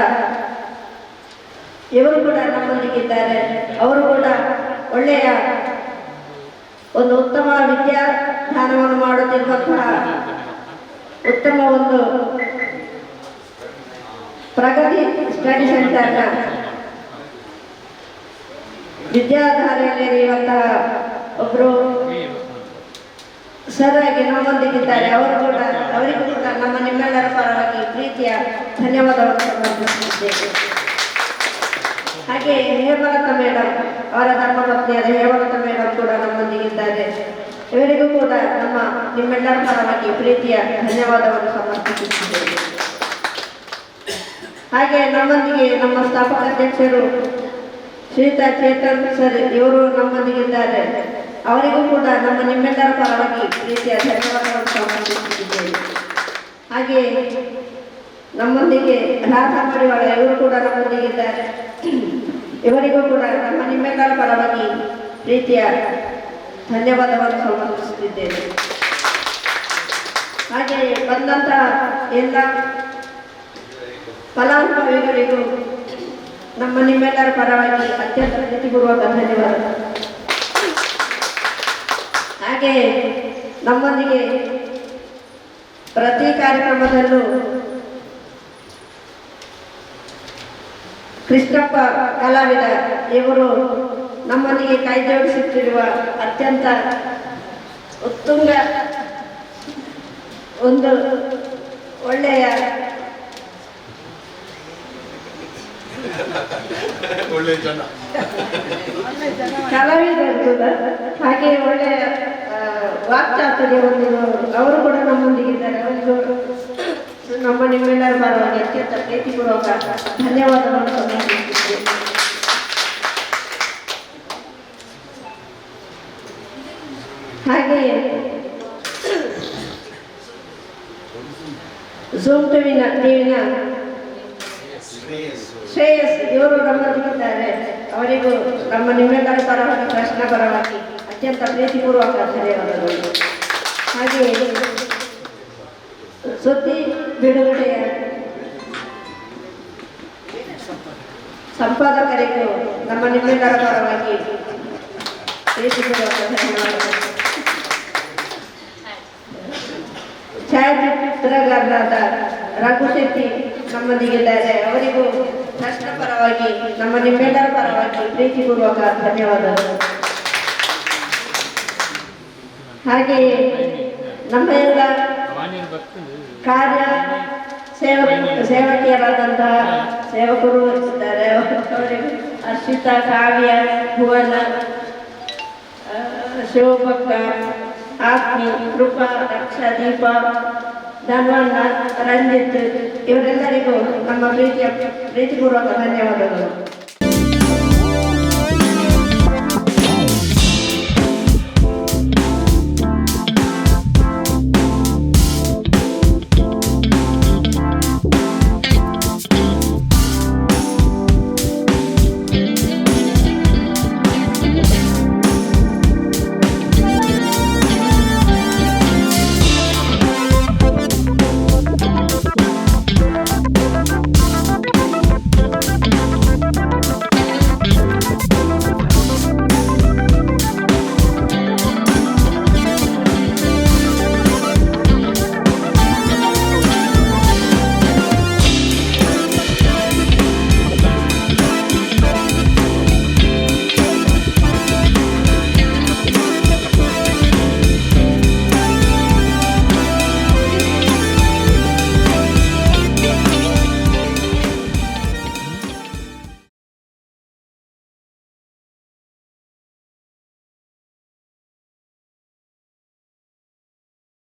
ಇವರು ಕೂಡ ನಮ್ಮೊಂದಿಗಿದ್ದಾರೆ. ಅವರು ಕೂಡ ಒಳ್ಳೆಯ ಒಂದು ಉತ್ತಮ ವಿದ್ಯಾದಾನವನ್ನು ಮಾಡುತ್ತಿರುವಂತಹ ಉತ್ತಮ ಒಂದು ಪ್ರಗತಿ ಸ್ಟಡಿ ಸೆಂಟರ್ನ ವಿದ್ಯಾಧಾರೆಯಲ್ಲಿರುವಂತಹ ಒಬ್ಬರು ಸರ್ ಆಗಿ ನಮ್ಮೊಂದಿಗಿದ್ದಾರೆ. ಅವರಿಗೂ ಕೂಡ ನಮ್ಮ ನಿಮ್ಮೆಲ್ಲರ ಪರವಾಗಿ ಪ್ರೀತಿಯ ಧನ್ಯವಾದವನ್ನು ಸಮರ್ಪಿಸುತ್ತಿದ್ದೇವೆ. ಹಾಗೆ ಹೇಮಲತಾ ಮೇಡಮ್, ಅವರ ಧರ್ಮಪತ್ನಿಯಾದ ಹೇಮಲತಾ ಮೇಡಮ್ ಕೂಡ ನಮ್ಮೊಂದಿಗಿದ್ದಾರೆ. ಇವರಿಗೂ ಕೂಡ ನಮ್ಮ ನಿಮ್ಮೆಲ್ಲರ ಪರವಾಗಿ ಪ್ರೀತಿಯ ಧನ್ಯವಾದವನ್ನು ಸಮರ್ಪಿಸುತ್ತಿದ್ದೇವೆ. ಹಾಗೆ ನಮ್ಮೊಂದಿಗೆ ನಮ್ಮ ಸ್ಥಾಪಕ ಅಧ್ಯಕ್ಷರು ಶ್ರೀತಾ ಚೇತನ್ ಸರ್, ಇವರು ನಮ್ಮೊಂದಿಗಿದ್ದಾರೆ. ಅವರಿಗೂ ಕೂಡ ನಮ್ಮ ನಿಮ್ಮೆಲ್ಲರ ಪರವಾಗಿ ಪ್ರೀತಿಯ ಧನ್ಯವಾದವನ್ನು ಸಮರ್ಪಿಸುತ್ತಿದ್ದೇವೆ. ಹಾಗೆ ನಮ್ಮೊಂದಿಗೆ ರಾಧಾ ಮಡಿವಾಳ, ಇವರು ಕೂಡ ನಮ್ಮೊಂದಿಗಿದ್ದಾರೆ. ಇವರಿಗೂ ಕೂಡ ನಮ್ಮ ನಿಮ್ಮೆಲ್ಲರ ಪರವಾಗಿ ಪ್ರೀತಿಯ ಧನ್ಯವಾದವನ್ನು ಸಮರ್ಪಿಸುತ್ತಿದ್ದೇವೆ. ಹಾಗೆ ಬಂದಂಥ ಎಲ್ಲ ಫಲಾನುಭವಿಗಳಿಗೂ ನಮ್ಮ ನಿಮ್ಮೆಲ್ಲರ ಪರವಾಗಿ ಅತ್ಯಂತ ಪ್ರೀತಿಪೂರ್ವಕ ಧನ್ಯವಾದ. ಹಾಗೆ ನಮ್ಮೊಂದಿಗೆ ಪ್ರತಿ ಕಾರ್ಯಕ್ರಮದಲ್ಲೂ ಕೃಷ್ಣಪ್ಪ ಕಲಾವಿದ, ಇವರು ನಮ್ಮೊಂದಿಗೆ ಕೈ ಜೋಡಿಸುತ್ತಿರುವ ಅತ್ಯಂತ ಉತ್ತುಂಗ ಒಂದು ಒಳ್ಳೆಯ ಕಲಾವಿದರು ಕೂಡ, ಹಾಗೆ ಒಳ್ಳೆಯ ವಾಕ್ಚಾತುರ್ಯ ಹೊಂದಿರುವವರು, ಅವರು ಕೂಡ ನಮ್ಮೊಂದಿಗಿದ್ದಾರೆ. ಅವರಿಗೂ ನಮ್ಮ ನಿಮ್ಮೆಲ್ಲರ ಪರವಾಗಿ ಅತ್ಯಂತ ಪ್ರೀತಿಪೂರ್ವಕ ಧನ್ಯವಾದವನ್ನು ಸಮರ್ಪಿಸುತ್ತೇವೆ. ಹಾಗೆಯೇ ಝೂಮ್ ಟಿವಿನ ಶ್ರೇಯಸ್, ಇವರು ನಮ್ಮೊಂದಿಗಿದ್ದಾರೆ. ಅವರಿಗೂ ನಮ್ಮ ನಿಮ್ಮೆಲ್ಲರ ಪರವಾಗಿ ಟ್ರಸ್ಟ್ನ ಪರವಾಗಿ ಅತ್ಯಂತ ಪ್ರೀತಿಪೂರ್ವಕ ಧನ್ಯವಾದಗಳು. ಹಾಗೆ ಸುದ್ದಿ ಬಿಡುಗಡೆಯ ಸಂಪಾದಕರಿಗೂ ನಮ್ಮ ನಿಮ್ಮೆಲ್ಲರ ಪರವಾಗಿ ಪ್ರೀತಿಪೂರ್ವಕ ಧನ್ಯವಾದಗಳು. ಛಾಯಾಚಿತ್ರಗಾರರಾದ ರಘು ಶೆಟ್ಟಿ ನಮ್ಮೊಂದಿಗಿದ್ದಾರೆ. ಅವರಿಗೂ ಟ್ರಸ್ಟ್ನ ಪರವಾಗಿ ನಮ್ಮ ನಿಮ್ಮೆಲ್ಲರ ಪರವಾಗಿ ಪ್ರೀತಿಪೂರ್ವಕ ಧನ್ಯವಾದಗಳು. ಹಾಗೆಯೇ ನಮ್ಮ ಎಲ್ಲ ಕಾರ್ಯ ಸೇವಕಿಯರಾದಂತಹ ಸೇವಕರು ಇದ್ದಾರೆ. ಅವರಿಗೆ ಹರ್ಷಿತಾ, ಕಾವ್ಯ, ಭುವನ, ಶಿವಭಕ್ಕ, ಆತ್ಮಿ, ಕೃಪಾ, ರಕ್ಷಾ, ದೀಪ, ಧನ್ವಣ್ಣ, ರಂಜಿತ್, ಇವರೆಲ್ಲರಿಗೂ ನಮ್ಮ ಪ್ರೀತಿಪೂರ್ವಕ ಧನ್ಯವಾದಗಳು.